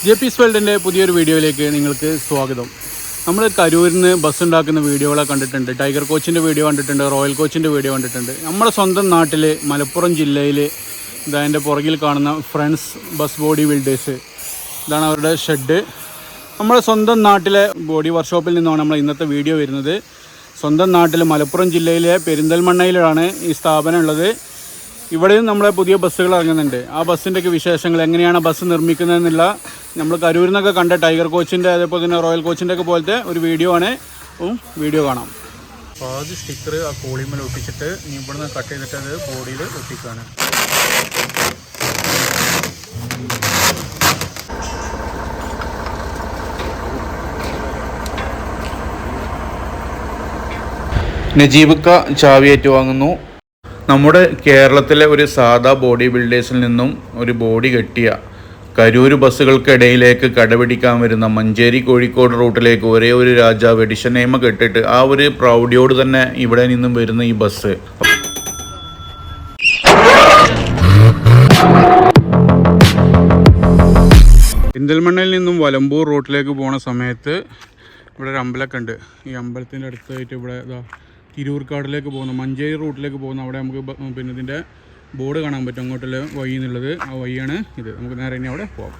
JP's വേൾഡിൻ്റെ പുതിയൊരു വീഡിയോയിലേക്ക് നിങ്ങൾക്ക് സ്വാഗതം. നമ്മൾ കരൂരിൽ നിന്ന് ബസ് ഉണ്ടാക്കുന്ന വീഡിയോകളെ കണ്ടിട്ടുണ്ട്. ടൈഗർ കോച്ചിൻ്റെ വീഡിയോ കണ്ടിട്ടുണ്ട്, റോയൽ കോച്ചിൻ്റെ വീഡിയോ കണ്ടിട്ടുണ്ട്. നമ്മുടെ സ്വന്തം നാട്ടിൽ മലപ്പുറം ജില്ലയിൽ ഇതിൻ്റെ പുറകിൽ കാണുന്ന ഫ്രണ്ട്സ് ബസ് ബോഡി ബിൽഡേഴ്സ്, ഇതാണ് അവരുടെ ഷെഡ്. നമ്മുടെ സ്വന്തം നാട്ടിലെ ബോഡി വർക്ക്ഷോപ്പിൽ നിന്നാണ് നമ്മൾ ഇന്നത്തെ വീഡിയോ വരുന്നത്. സ്വന്തം നാട്ടിൽ മലപ്പുറം ജില്ലയിലെ പെരിന്തൽമണ്ണയിലാണ് ഈ സ്ഥാപനം ഉള്ളത്. ഇവിടെയും നമ്മളെ പുതിയ ബസ്സുകൾ ഇറങ്ങുന്നുണ്ട്. ആ ബസ്സിൻ്റെയൊക്കെ വിശേഷങ്ങൾ, എങ്ങനെയാണ് ബസ് നിർമ്മിക്കുന്നതെന്നുള്ള നമ്മൾ കരൂരിൽ നിന്നൊക്കെ കണ്ട ടൈഗർ കോച്ചിൻ്റെ അതേപോലെ തന്നെ റോയൽ കോച്ചിൻ്റെ ഒക്കെ പോലത്തെ ഒരു വീഡിയോ ആണ്. വീഡിയോ കാണാം. ആദ്യം സ്റ്റിക്കർ ആ കോളിമേൽ ഒട്ടിച്ചിട്ട് ഇവിടുന്ന് കട്ട് ചെയ്തിട്ട് അത് ബോഡിയിൽ ഒട്ടിക്കുകയാണ്. നജീബക്ക ചാവി ഏറ്റുവാങ്ങുന്നു. നമ്മുടെ കേരളത്തിലെ ഒരു സാധാ ബോഡി ബിൽഡേഴ്സിൽ നിന്നും ഒരു ബോഡി കെട്ടിയ കരൂർ ബസ്സുകൾക്കിടയിലേക്ക് കടപിടിക്കാൻ വരുന്ന മഞ്ചേരി കോഴിക്കോട് റൂട്ടിലേക്ക് ഒരേ ഒരു രാജാവ് എഡിഷൻ നെയിം കെട്ടിട്ട് ആ ഒരു പ്രൗഢിയോട് തന്നെ ഇവിടെ നിന്നും വരുന്ന ഈ ബസ് പെരിന്തൽമണ്ണയിൽ നിന്നും വലമ്പൂർ റൂട്ടിലേക്ക് പോണ സമയത്ത് ഇവിടെ ഒരു അമ്പലമൊക്കെ ഉണ്ട്. ഈ അമ്പലത്തിൻ്റെ അടുത്തായിട്ട് ഇവിടെ തിരൂർക്കാടിലേക്ക് പോകുന്ന മഞ്ചേരി റൂട്ടിലേക്ക് പോകുന്ന അവിടെ നമുക്ക് പിന്നെ ഇതിൻ്റെ ബോർഡ് കാണാൻ പറ്റും, അങ്ങോട്ടുള്ള വഴി എന്നുള്ളത്. ആ വഴിയാണ് ഇത്. നമുക്ക് നേരെ ഇനി അവിടെ പോകാം.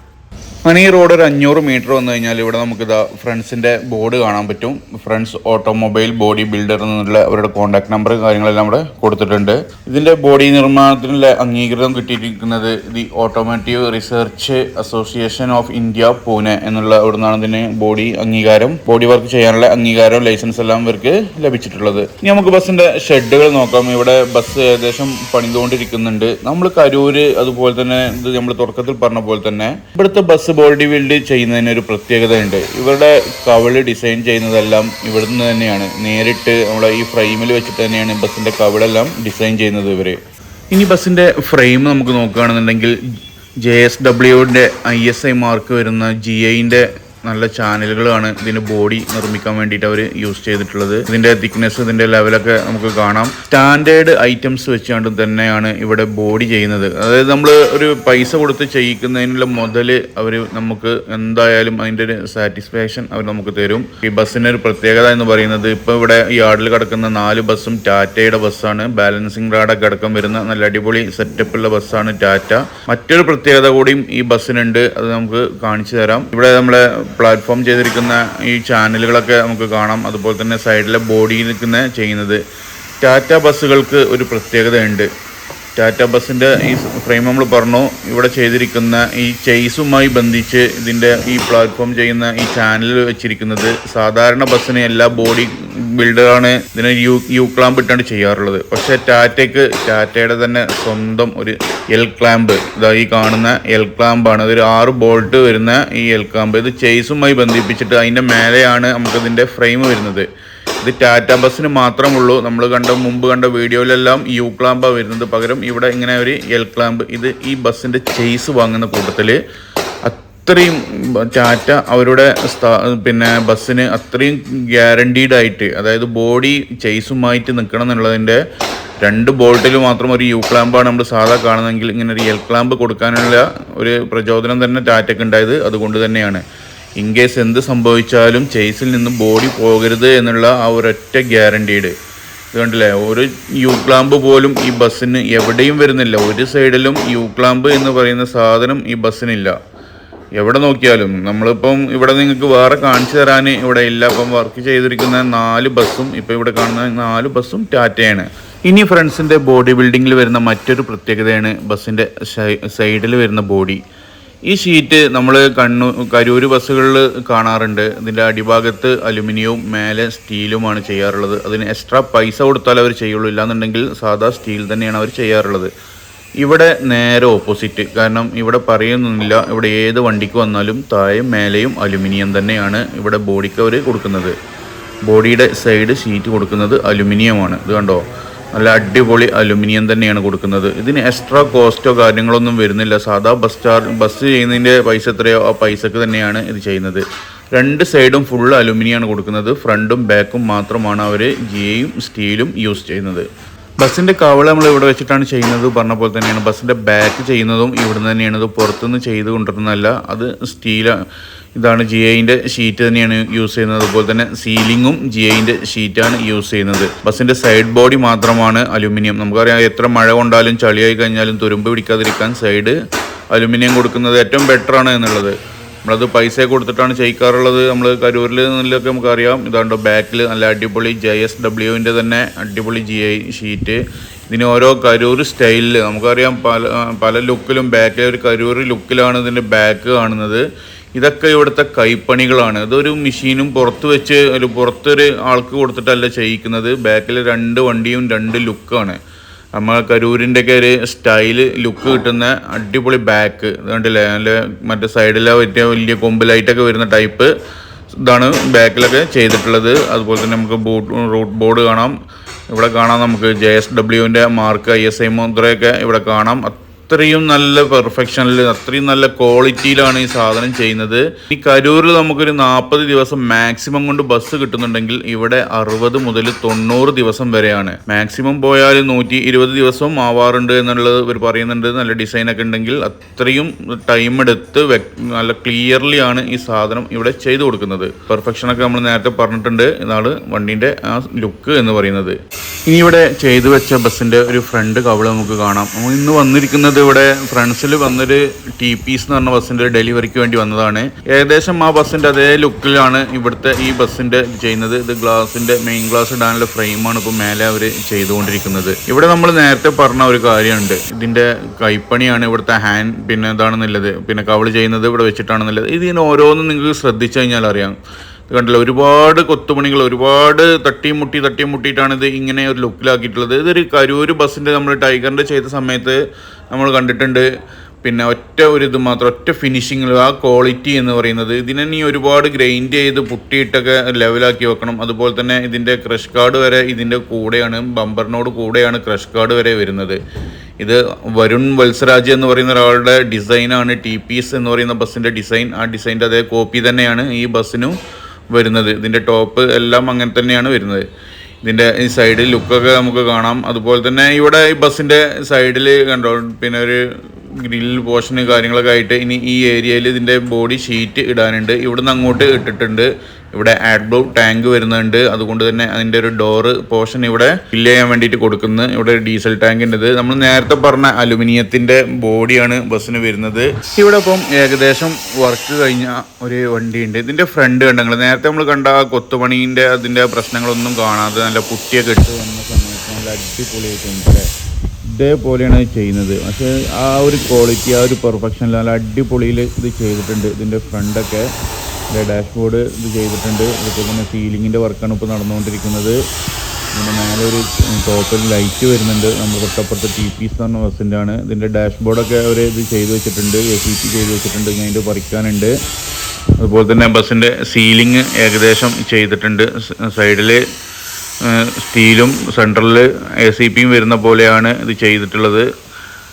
അങ്ങനെ ഈ റോഡ് ഒരു 500 മീറ്റർ വന്നു കഴിഞ്ഞാൽ ഇവിടെ നമുക്കിതാ ഫ്രണ്ട്സിൻ്റെ ബോർഡ് കാണാൻ പറ്റും. ഫ്രണ്ട്സ് ഓട്ടോമൊബൈൽ ബോഡി ബിൽഡർ എന്നുള്ള അവരുടെ കോൺടാക്ട് നമ്പർ കാര്യങ്ങളെല്ലാം ഇവിടെ കൊടുത്തിട്ടുണ്ട്. ഇതിൻ്റെ ബോഡി നിർമ്മാണത്തിനുള്ള അംഗീകൃതം കിട്ടിയിരിക്കുന്നത് the automotive research association of India Pune എന്നുള്ള അവിടെ നിന്നാണ് ഇതിന് ബോഡി അംഗീകാരം, ബോഡി വർക്ക് ചെയ്യാനുള്ള അംഗീകാരം, ലൈസൻസ് എല്ലാം ഇവർക്ക് ലഭിച്ചിട്ടുള്ളത്. ഇനി നമുക്ക് ബസ്സിൻ്റെ ഷെഡുകൾ നോക്കാം. ഇവിടെ ബസ് ഏകദേശം പണിതുകൊണ്ടിരിക്കുന്നുണ്ട്. നമ്മൾ കരൂര് അതുപോലെ തന്നെ ഇത് നമ്മൾ തുടക്കത്തിൽ പറഞ്ഞ പോലെ തന്നെ ഇവിടുത്തെ ബസ് ബോഡി ബിൽഡ് ചെയ്യുന്നതിന് ഒരു പ്രത്യേകതയുണ്ട്. ഇവരുടെ കവിള് ഡിസൈൻ ചെയ്യുന്നതെല്ലാം ഇവിടുന്ന് തന്നെയാണ്, നേരിട്ട് നമ്മളെ ഈ ഫ്രെയിമിൽ വെച്ചിട്ട് തന്നെയാണ് ബസ്സിൻ്റെ കവിളെല്ലാം ഡിസൈൻ ചെയ്യുന്നത് ഇവർ. ഇനി ബസ്സിൻ്റെ ഫ്രെയിം നമുക്ക് നോക്കുകയാണെന്നുണ്ടെങ്കിൽ JSWൻ്റെ ISI മാർക്ക് വരുന്ന GIൻ്റെ നല്ല ചാനലുകളാണ് ഇതിന് ബോഡി നിർമ്മിക്കാൻ വേണ്ടിയിട്ട് അവർ യൂസ് ചെയ്തിട്ടുള്ളത്. ഇതിൻ്റെ തിക്നെസ്, ഇതിൻ്റെ ലെവലൊക്കെ നമുക്ക് കാണാം. സ്റ്റാൻഡേർഡ് ഐറ്റംസ് വെച്ചുകൊണ്ട് തന്നെയാണ് ഇവിടെ ബോഡി ചെയ്യുന്നത്. അതായത് നമ്മൾ ഒരു പൈസ കൊടുത്ത് ചെയ്യിക്കുന്നതിനുള്ള മുതൽ അവർ നമുക്ക് എന്തായാലും അതിൻ്റെ ഒരു സാറ്റിസ്ഫാക്ഷൻ അവർ നമുക്ക് തരും. ഈ ബസ്സിൻ്റെ ഒരു പ്രത്യേകത എന്ന് പറയുന്നത്, ഇപ്പോൾ ഇവിടെ ഈ യാർഡിൽ കിടക്കുന്ന 4 ബസ്സും ടാറ്റയുടെ ബസ്സാണ്. ബാലൻസിങ് റാഡൊക്കെ അടക്കം വരുന്ന നല്ല അടിപൊളി സെറ്റപ്പുള്ള ബസ്സാണ് ടാറ്റ. മറ്റൊരു പ്രത്യേകത കൂടിയും ഈ ബസ്സിനുണ്ട്, അത് നമുക്ക് കാണിച്ചു തരാം. ഇവിടെ നമ്മളെ പ്ലാറ്റ്ഫോം ചെയ്തിരിക്കുന്ന ഈ ചാനലുകളൊക്കെ നമുക്ക് കാണാം. അതുപോലെ തന്നെ സൈഡിലെ ബോഡി നിൽക്കുന്ന ചെയ്യുന്നത് ടാറ്റ ബസ്സുകൾക്ക് ഒരു പ്രത്യേകതയുണ്ട്. ടാറ്റ ബസ്സിൻ്റെ ഈ ഫ്രെയിം നമ്മൾ പറഞ്ഞു, ഇവിടെ ചെയ്തിരിക്കുന്ന ഈ ചെയ്സുമായി ബന്ധിച്ച് ഇതിൻ്റെ ഈ പ്ലാറ്റ്ഫോം ചെയ്യുന്ന ഈ ചാനൽ വെച്ചിരിക്കുന്നത് സാധാരണ ബസ്സിന് എല്ലാ ബോഡി ബിൽഡറാണ് ഇതിന് യു ക്ലാമ്പ് ഇട്ടാണ് ചെയ്യാറുള്ളത്. പക്ഷേ ടാറ്റയുടെ തന്നെ സ്വന്തം ഒരു എൽ ക്ലാമ്പ്, ഇതാ ഈ കാണുന്ന എൽ ക്ലാമ്പാണ്. അതൊരു 6 ബോൾട്ട് വരുന്ന ഈ എൽ ക്ലാമ്പ്, ഇത് ചെയ്സുമായി ബന്ധിപ്പിച്ചിട്ട് അതിൻ്റെ മേലെയാണ് നമുക്കിതിൻ്റെ ഫ്രെയിം വരുന്നത്. ഇത് ടാറ്റ ബസ്സിന് മാത്രമുള്ളൂ. നമ്മൾ മുമ്പ് കണ്ട വീഡിയോയിലെല്ലാം യു ക്ലാമ്പാണ് വരുന്നത്. പകരം ഇവിടെ ഇങ്ങനെ ഒരു എൽ ക്ലാമ്പ്. ഇത് ഈ ബസ്സിൻ്റെ ചെയ്സ് വാങ്ങുന്ന കൂട്ടത്തിൽ അത്രയും ടാറ്റ അവരുടെ പിന്നെ ബസ്സിന് അത്രയും ഗ്യാരണ്ടീഡ് ആയിട്ട്, അതായത് ബോഡി ചെയ്സുമായിട്ട് നിൽക്കണം എന്നുള്ളതിൻ്റെ 2 ബോൾട്ടിൽ മാത്രം ഒരു യു ക്ലാമ്പാണ് നമ്മൾ സാധാ കാണുന്നതെങ്കിൽ ഇങ്ങനെ ഒരു എൽ ക്ലാമ്പ് കൊടുക്കാനുള്ള ഒരു പ്രചോദനം തന്നെ ടാറ്റയ്ക്ക് ഉണ്ടായത് അതുകൊണ്ട് തന്നെയാണ്. ഇൻ കേസ് എന്ത് സംഭവിച്ചാലും ചെയ്സിൽ നിന്ന് ബോഡി പോകരുത് എന്നുള്ള ആ ഒരൊറ്റ ഗ്യാരണ്ടീഡ്. ഇത് കണ്ടില്ലേ, ഒരു യു ക്ലാമ്പ് പോലും ഈ ബസ്സിന് എവിടെയും വരുന്നില്ല. ഒരു സൈഡിലും യു ക്ലാമ്പ് എന്ന് പറയുന്ന സാധനം ഈ ബസ്സിനില്ല. എവിടെ നോക്കിയാലും നമ്മളിപ്പം ഇവിടെ നിങ്ങൾക്ക് വേറെ കാണിച്ചു തരാൻ ഇവിടെ ഇല്ല. ഇപ്പം വർക്ക് ചെയ്തിരിക്കുന്ന 4 ബസ്സും ഇപ്പോൾ ഇവിടെ കാണുന്ന 4 ബസ്സും ടാറ്റയാണ്. ഇനി ഫ്രണ്ട്സിൻ്റെ ബോഡി ബിൽഡിങ്ങിൽ വരുന്ന മറ്റൊരു പ്രത്യേകതയാണ് ബസ്സിൻ്റെ സൈഡിൽ വരുന്ന ബോഡി. ഈ ഷീറ്റ് നമ്മൾ കരൂർ ബസ്സുകളിൽ കാണാറുണ്ട്. ഇതിൻ്റെ അടിഭാഗത്ത് അലുമിനിയവും മേലെ സ്റ്റീലുമാണ് ചെയ്യാറുള്ളത്. അതിന് എക്സ്ട്രാ പൈസ കൊടുത്താൽ അവർ ചെയ്യുള്ളൂ, ഇല്ലാന്നുണ്ടെങ്കിൽ സാധാ സ്റ്റീൽ തന്നെയാണ് അവർ ചെയ്യാറുള്ളത്. ഇവിടെ നേരെ ഓപ്പോസിറ്റ്. കാരണം ഇവിടെ പറയുന്നില്ല, ഇവിടെ ഏത് വണ്ടിക്ക് വന്നാലും താഴെയും മേലെയും അലുമിനിയം തന്നെയാണ് ഇവിടെ ബോഡിക്ക് അവർ കൊടുക്കുന്നത്. ബോഡിയുടെ സൈഡ് ഷീറ്റ് കൊടുക്കുന്നത് അലുമിനിയമാണ്. ഇത് കണ്ടോ, നല്ല അടിപൊളി അലുമിനിയം തന്നെയാണ് കൊടുക്കുന്നത്. ഇതിന് എക്സ്ട്രാ കോസ്റ്റോ കാര്യങ്ങളൊന്നും വരുന്നില്ല. സാധാ ബസ് ചെയ്യുന്നതിൻ്റെ പൈസ എത്രയോ ആ പൈസക്ക് തന്നെയാണ് ഇത് ചെയ്യുന്നത്. 2 സൈഡും ഫുൾ അലുമിനിയമാണ് കൊടുക്കുന്നത്. ഫ്രണ്ടും ബാക്കും മാത്രമാണ് അവർ ജിയും സ്റ്റീലും യൂസ് ചെയ്യുന്നത്. ബസ്സിൻ്റെ കവള നമ്മൾ ഇവിടെ വെച്ചിട്ടാണ് ചെയ്യുന്നത് പറഞ്ഞ പോലെ തന്നെയാണ്. ബസ്സിൻ്റെ ബാക്ക് ചെയ്യുന്നതും ഇവിടുന്ന് തന്നെയാണ്. ഇത് പുറത്തുനിന്ന് ചെയ്ത് കൊണ്ടിരുന്നതല്ല, അത് ഇതാണ് GIൻ്റെ ഷീറ്റ് തന്നെയാണ് യൂസ് ചെയ്യുന്നത്. അതുപോലെ തന്നെ സീലിങ്ങും GIൻ്റെ ഷീറ്റാണ് യൂസ് ചെയ്യുന്നത്. ബസ്സിൻ്റെ സൈഡ് ബോഡി മാത്രമാണ് അലുമിനിയം. നമുക്കറിയാം എത്ര മഴ കൊണ്ടാലും ചളിയായി കഴിഞ്ഞാലും തുരുമ്പ് പിടിക്കാതിരിക്കാൻ സൈഡ് അലുമിനിയം കൊടുക്കുന്നത് ഏറ്റവും ബെറ്ററാണ് എന്നുള്ളത്. നമ്മളത് പൈസ കൊടുത്തിട്ടാണ് ചെയ്യിക്കാറുള്ളത്. നമ്മൾ കരൂരിൽ നിന്നൊക്കെ നമുക്കറിയാം. ഇതാണ്ടോ ബാക്കിൽ നല്ല അടിപൊളി JSWൻ്റെ തന്നെ അടിപൊളി GI ഷീറ്റ്. ഇതിന് ഓരോ കരൂർ സ്റ്റൈലിൽ നമുക്കറിയാം പല ലുക്കിലും ബാക്കിലെ ഒരു കരൂർ ലുക്കിലാണ് ഇതിൻ്റെ ബാക്ക് കാണുന്നത്. ഇതൊക്കെ ഇവിടുത്തെ കൈപ്പണികളാണ്. ഇതൊരു മെഷീനും പുറത്തൊരു ആൾക്ക് കൊടുത്തിട്ടല്ല ചെയ്യിക്കുന്നത്. ബാക്കിൽ 2 വണ്ടിയും 2 ലുക്കാണ്. നമ്മൾ കരൂരിൻ്റെയൊക്കെ ഒരു സ്റ്റൈല് ലുക്ക് കിട്ടുന്ന അടിപൊളി ബാക്ക് കണ്ടില്ലേ, നല്ല മറ്റേ സൈഡിലെ വലിയ കൊമ്പിലായിട്ടൊക്കെ വരുന്ന ടൈപ്പ് ഇതാണ് ബാക്കിലൊക്കെ ചെയ്തിട്ടുള്ളത്. അതുപോലെ തന്നെ നമുക്ക് റൂട്ട് ബോർഡ് കാണാം. ഇവിടെ കാണാം നമുക്ക് JSWൻ്റെ മാർക്ക് ISI മുദ്രയൊക്കെ ഇവിടെ കാണാം. അത്രയും നല്ല പെർഫെക്ഷനിൽ അത്രയും നല്ല ക്വാളിറ്റിയിലാണ് ഈ സാധനം ചെയ്യുന്നത്. ഈ കരൂരിൽ നമുക്കൊരു 40 ദിവസം മാക്സിമം കൊണ്ട് ബസ് കിട്ടുന്നുണ്ടെങ്കിൽ ഇവിടെ 60 മുതൽ 90 ദിവസം വരെയാണ്. മാക്സിമം പോയാൽ 120 ദിവസവും ആവാറുണ്ട് എന്നുള്ളത് ഇവർ പറയുന്നുണ്ട്. നല്ല ഡിസൈനൊക്കെ ഉണ്ടെങ്കിൽ അത്രയും ടൈം എടുത്ത് നല്ല ക്ലിയർലി ആണ് ഈ സാധനം ഇവിടെ ചെയ്തു കൊടുക്കുന്നത്. പെർഫെക്ഷനൊക്കെ നമ്മൾ നേരത്തെ പറഞ്ഞിട്ടുണ്ട്. ഇതാണ് വണ്ടീൻ്റെ ആ ലുക്ക് എന്ന് പറയുന്നത്. ഇനി ഇവിടെ ചെയ്തു വെച്ച ബസ്സിൻ്റെ ഒരു ഫ്രണ്ട് കവള് നമുക്ക് കാണാം. ഇന്ന് വന്നിരിക്കുന്നത് ഇവിടെ ഫ്രണ്ട്സിൽ വന്നൊരു TPS എന്ന് പറഞ്ഞ ബസ്സിൻ്റെ ഡെലിവറിക്ക് വേണ്ടി വന്നതാണ്. ഏകദേശം ആ ബസ്സിൻ്റെ അതേ ലുക്കിലാണ് ഇവിടുത്തെ ഈ ബസ്സിൻ്റെ ചെയ്യുന്നത്. ഇത് മെയിൻ ഗ്ലാസ് ഇടാനുള്ള ഫ്രെയിമാണ് ഇപ്പോൾ മേലെ അവർ ചെയ്തുകൊണ്ടിരിക്കുന്നത്. ഇവിടെ നമ്മൾ നേരത്തെ പറഞ്ഞ ഒരു കാര്യമുണ്ട്. ഇതിൻ്റെ കൈപ്പണിയാണ് ഇവിടുത്തെ ഹാൻഡ് പിന്നെ എന്താണെന്നുള്ളത്, പിന്നെ കവള് ചെയ്യുന്നത് ഇവിടെ വെച്ചിട്ടാണെന്നുള്ളത്. ഇതിന് ഓരോന്നും നിങ്ങൾക്ക് ശ്രദ്ധിച്ചു കഴിഞ്ഞാൽ അറിയാം. കണ്ടല്ലോ, ഒരുപാട് കൊത്തുപണികൾ, ഒരുപാട് തട്ടിമുട്ടിയിട്ടാണ് ഇത് ഇങ്ങനെ ഒരു ലുക്കിലാക്കിയിട്ടുള്ളത്. ഇതൊരു കരൂര് ബസ്സിൻ്റെ നമ്മൾ ടൈഗറിൻ്റെ ചെയ്ത സമയത്ത് നമ്മൾ കണ്ടിട്ടുണ്ട്. പിന്നെ ഇത് മാത്രം ഒറ്റ ഫിനിഷിങ്ങിൽ ആ ക്വാളിറ്റി എന്ന് പറയുന്നത്. ഇതിനെ നീ ഒരുപാട് ഗ്രൈൻഡ് ചെയ്ത് പുട്ടിയിട്ടൊക്കെ ലെവലാക്കി വെക്കണം. അതുപോലെ തന്നെ ഇതിൻ്റെ ക്രഷ് കാർഡ് വരെ ഇതിൻ്റെ കൂടെയാണ്, ബമ്പറിനോട് കൂടെയാണ് ക്രഷ് കാർഡ് വരെ വരുന്നത്. ഇത് വരുൺ വത്സരാജ് എന്ന് പറയുന്ന ഒരാളുടെ ഡിസൈനാണ് TPS എന്ന് പറയുന്ന ബസ്സിൻ്റെ ഡിസൈൻ. ആ ഡിസൈൻ്റെ അതേ കോപ്പി തന്നെയാണ് ഈ ബസ്സിനും വരുന്നത്. ഇതിൻ്റെ ടോപ്പ് എല്ലാം അങ്ങനെ തന്നെയാണ് വരുന്നത്. ഇതിൻ്റെ ഈ സൈഡിൽ ലുക്കൊക്കെ നമുക്ക് കാണാം. അതുപോലെ തന്നെ ഇവിടെ ഈ ബസ്സിൻ്റെ സൈഡിൽ കണ്ടോ പിന്നെ ഒരു ഗ്രിൽ പോർഷന് കാര്യങ്ങളൊക്കെ ആയിട്ട് ഇനി ഈ ഏരിയയിൽ ഇതിൻ്റെ ബോഡി ഷീറ്റ് ഇടാനുണ്ട്. ഇവിടുന്ന് അങ്ങോട്ട് ഇട്ടിട്ടുണ്ട്. ഇവിടെ AdBlue ടാങ്ക് വരുന്നുണ്ട്. അതുകൊണ്ട് തന്നെ അതിൻ്റെ ഒരു ഡോറ് പോർഷൻ ഇവിടെ ഫില്ല് ചെയ്യാൻ വേണ്ടിയിട്ട് കൊടുക്കുന്നത്. ഇവിടെ ഡീസൽ ടാങ്കിൻ്റെ ഇത് നമ്മൾ നേരത്തെ പറഞ്ഞ അലുമിനിയത്തിൻ്റെ ബോഡിയാണ് ബസ്സിന് വരുന്നത്. ഇവിടെ ഇപ്പം ഏകദേശം വർക്ക് കഴിഞ്ഞ ഒരു വണ്ടിയുണ്ട്. ഇതിൻ്റെ ഫ്രണ്ട് കണ്ടെങ്കിൽ നേരത്തെ നമ്മൾ കണ്ട കൊത്തുപണീൻ്റെ അതിൻ്റെ പ്രശ്നങ്ങളൊന്നും കാണാതെ നല്ല പുട്ടിയൊക്കെ ഇട്ട് വന്ന സമയത്ത് നല്ല അടിപൊളിയായിട്ടുണ്ട്. ഇതേപോലെയാണ് ചെയ്യുന്നത്. പക്ഷേ ആ ഒരു ക്വാളിറ്റി, ആ ഒരു പെർഫെക്ഷനിൽ നല്ല അടിപൊളിയിൽ ഇത് ചെയ്തിട്ടുണ്ട്. ഇതിൻ്റെ ഫ്രണ്ടൊക്കെ ഡാഷ്ബോർഡ് ഇത് ചെയ്തിട്ടുണ്ട്. അതുപോലെ തന്നെ സീലിങ്ങിൻ്റെ വർക്കാണ് ഇപ്പോൾ നടന്നുകൊണ്ടിരിക്കുന്നത്. ഇതിൻ്റെ മേലെ ഒരു ടോപ്പിൽ ലൈറ്റ് വരുന്നുണ്ട്. നമ്മൾ തൊട്ടപ്പുറത്ത് TPS എന്ന് പറഞ്ഞ ബസ്സിൻ്റെ ആണ്. ഇതിൻ്റെ ഡാഷ്ബോർഡൊക്കെ അവർ ഇത് ചെയ്ത് വെച്ചിട്ടുണ്ട്, ACP ചെയ്ത് വെച്ചിട്ടുണ്ട്. ഇതിൻ്റെ പറിക്കാനുണ്ട്. അതുപോലെ തന്നെ ബസ്സിൻ്റെ സീലിംഗ് ഏകദേശം ചെയ്തിട്ടുണ്ട്. സൈഡിൽ സ്റ്റീലും സെൻട്രലിൽ ACPയും വരുന്ന പോലെയാണ് ഇത് ചെയ്തിട്ടുള്ളത്.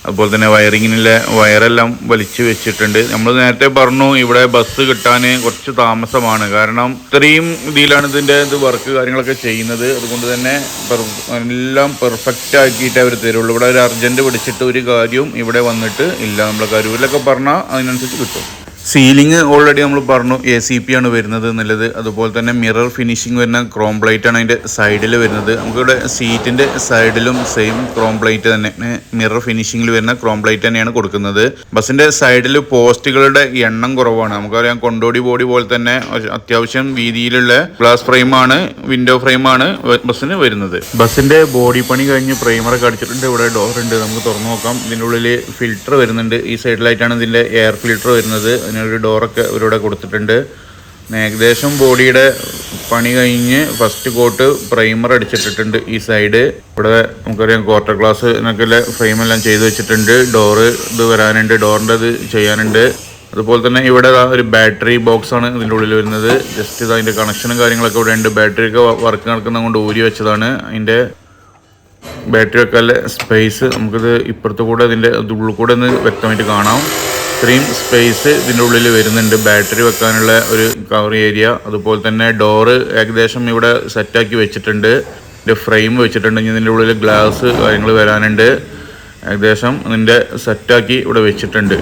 അതുപോലെ തന്നെ വയറിങ്ങിനുള്ള വയറെല്ലാം വലിച്ചു വെച്ചിട്ടുണ്ട്. നമ്മൾ നേരത്തെ പറഞ്ഞു ഇവിടെ ബസ് കിട്ടാൻ കുറച്ച് താമസമാണ്. കാരണം ഇത്രയും ഇതിലാണ് ഇതിൻ്റെ വർക്ക് കാര്യങ്ങളൊക്കെ ചെയ്യുന്നത്. അതുകൊണ്ട് തന്നെ എല്ലാം പെർഫെക്റ്റ് ആക്കിയിട്ട് അവർ തരുള്ളൂ. ഇവിടെ ഒരു അർജൻറ്റ് പിടിച്ചിട്ട് ഒരു കാര്യവും ഇവിടെ വന്നിട്ട് ഇല്ല. നമ്മൾ കരൂരിലൊക്കെ പറഞ്ഞാൽ അതിനനുസരിച്ച് കിട്ടും. സീലിംഗ് ഓൾറെഡി നമ്മൾ പറഞ്ഞു ACP ആണ് വരുന്നത് എന്നുള്ളത്. അതുപോലെ തന്നെ മിറർ ഫിനിഷിങ് വരുന്ന ക്രോം പ്ലേറ്റ് ആണ് അതിൻ്റെ സൈഡിൽ വരുന്നത്. നമുക്കിവിടെ സീറ്റിൻ്റെ സൈഡിലും സെയിം ക്രോം പ്ലേറ്റ് തന്നെ, മിറർ ഫിനിഷിങ്ങിൽ വരുന്ന ക്രോം പ്ലേറ്റ് തന്നെയാണ് കൊടുക്കുന്നത്. ബസ്സിൻ്റെ സൈഡിൽ പോസ്റ്റുകളുടെ എണ്ണം കുറവാണ്. നമുക്കറിയാം കൊണ്ടോടി ബോഡി പോലെ തന്നെ അത്യാവശ്യം വീതിയിലുള്ള ഗ്ലാസ് ഫ്രെയിമാണ്, വിൻഡോ ഫ്രെയിമാണ് ബസ്സിന് വരുന്നത്. ബസ്സിൻ്റെ ബോഡി പണി കഴിഞ്ഞ് പ്രൈമറൊക്കെ അടിച്ചിട്ടുണ്ട്. ഇവിടെ ഡോറുണ്ട്, നമുക്ക് തുറന്നു നോക്കാം. ഇതിൻ്റെ ഉള്ളിൽ ഫിൽറ്റർ വരുന്നുണ്ട്. ഈ സൈഡിലായിട്ടാണ് ഇതിൻ്റെ എയർ ഫിൽറ്റർ വരുന്നത്. ഒരു ഡോറൊക്കെ ഇവരിവിടെ കൊടുത്തിട്ടുണ്ട്. ഏകദേശം ബോഡിയുടെ പണി കഴിഞ്ഞ് ഫസ്റ്റ് കോട്ട് പ്രൈമർ അടിച്ചിട്ടിട്ടുണ്ട്. ഈ സൈഡ് ഇവിടെ നമുക്കറിയാം ക്വാർട്ടർ ഗ്ലാസ് എന്നൊക്കെ ഫ്രെയിമെല്ലാം ചെയ്ത് വെച്ചിട്ടുണ്ട്. ഡോറ് ഇത് വരാനുണ്ട്, ഡോറിൻ്റെ ഇത് ചെയ്യാനുണ്ട്. അതുപോലെ തന്നെ ഇവിടെ ഒരു ബാറ്ററി ബോക്സ് ആണ് ഇതിൻ്റെ ഉള്ളിൽ വരുന്നത്. ജസ്റ്റ് ഇത് അതിൻ്റെ കണക്ഷനും കാര്യങ്ങളൊക്കെ ഇവിടെ ഉണ്ട്. ബാറ്ററിയൊക്കെ വർക്ക് നടക്കുന്നത് കൊണ്ട് ഊരി വെച്ചതാണ്. അതിൻ്റെ ബാറ്ററി വെക്കാനുള്ള സ്പേസ് നമുക്കിത് ഇപ്പുറത്ത് കൂടെ ഇതിൻ്റെ ഉള്ളിൽ കൂടെ ഒന്ന് വ്യക്തമായിട്ട് കാണാം. ഇത്രയും സ്പേസ് ഇതിൻ്റെ ഉള്ളിൽ വരുന്നുണ്ട്. ബാറ്ററി വെക്കാനുള്ള ഒരു കവർ ഏരിയ. അതുപോലെ തന്നെ ഡോറ് ഏകദേശം ഇവിടെ സെറ്റാക്കി വെച്ചിട്ടുണ്ട്. ഫ്രെയിം വെച്ചിട്ടുണ്ടെങ്കിൽ ഇതിൻ്റെ ഉള്ളിൽ ഗ്ലാസ് കാര്യങ്ങൾ വരാനുണ്ട്. ഏകദേശം ഇതിൻ്റെ സെറ്റാക്കി ഇവിടെ വെച്ചിട്ടുണ്ട്.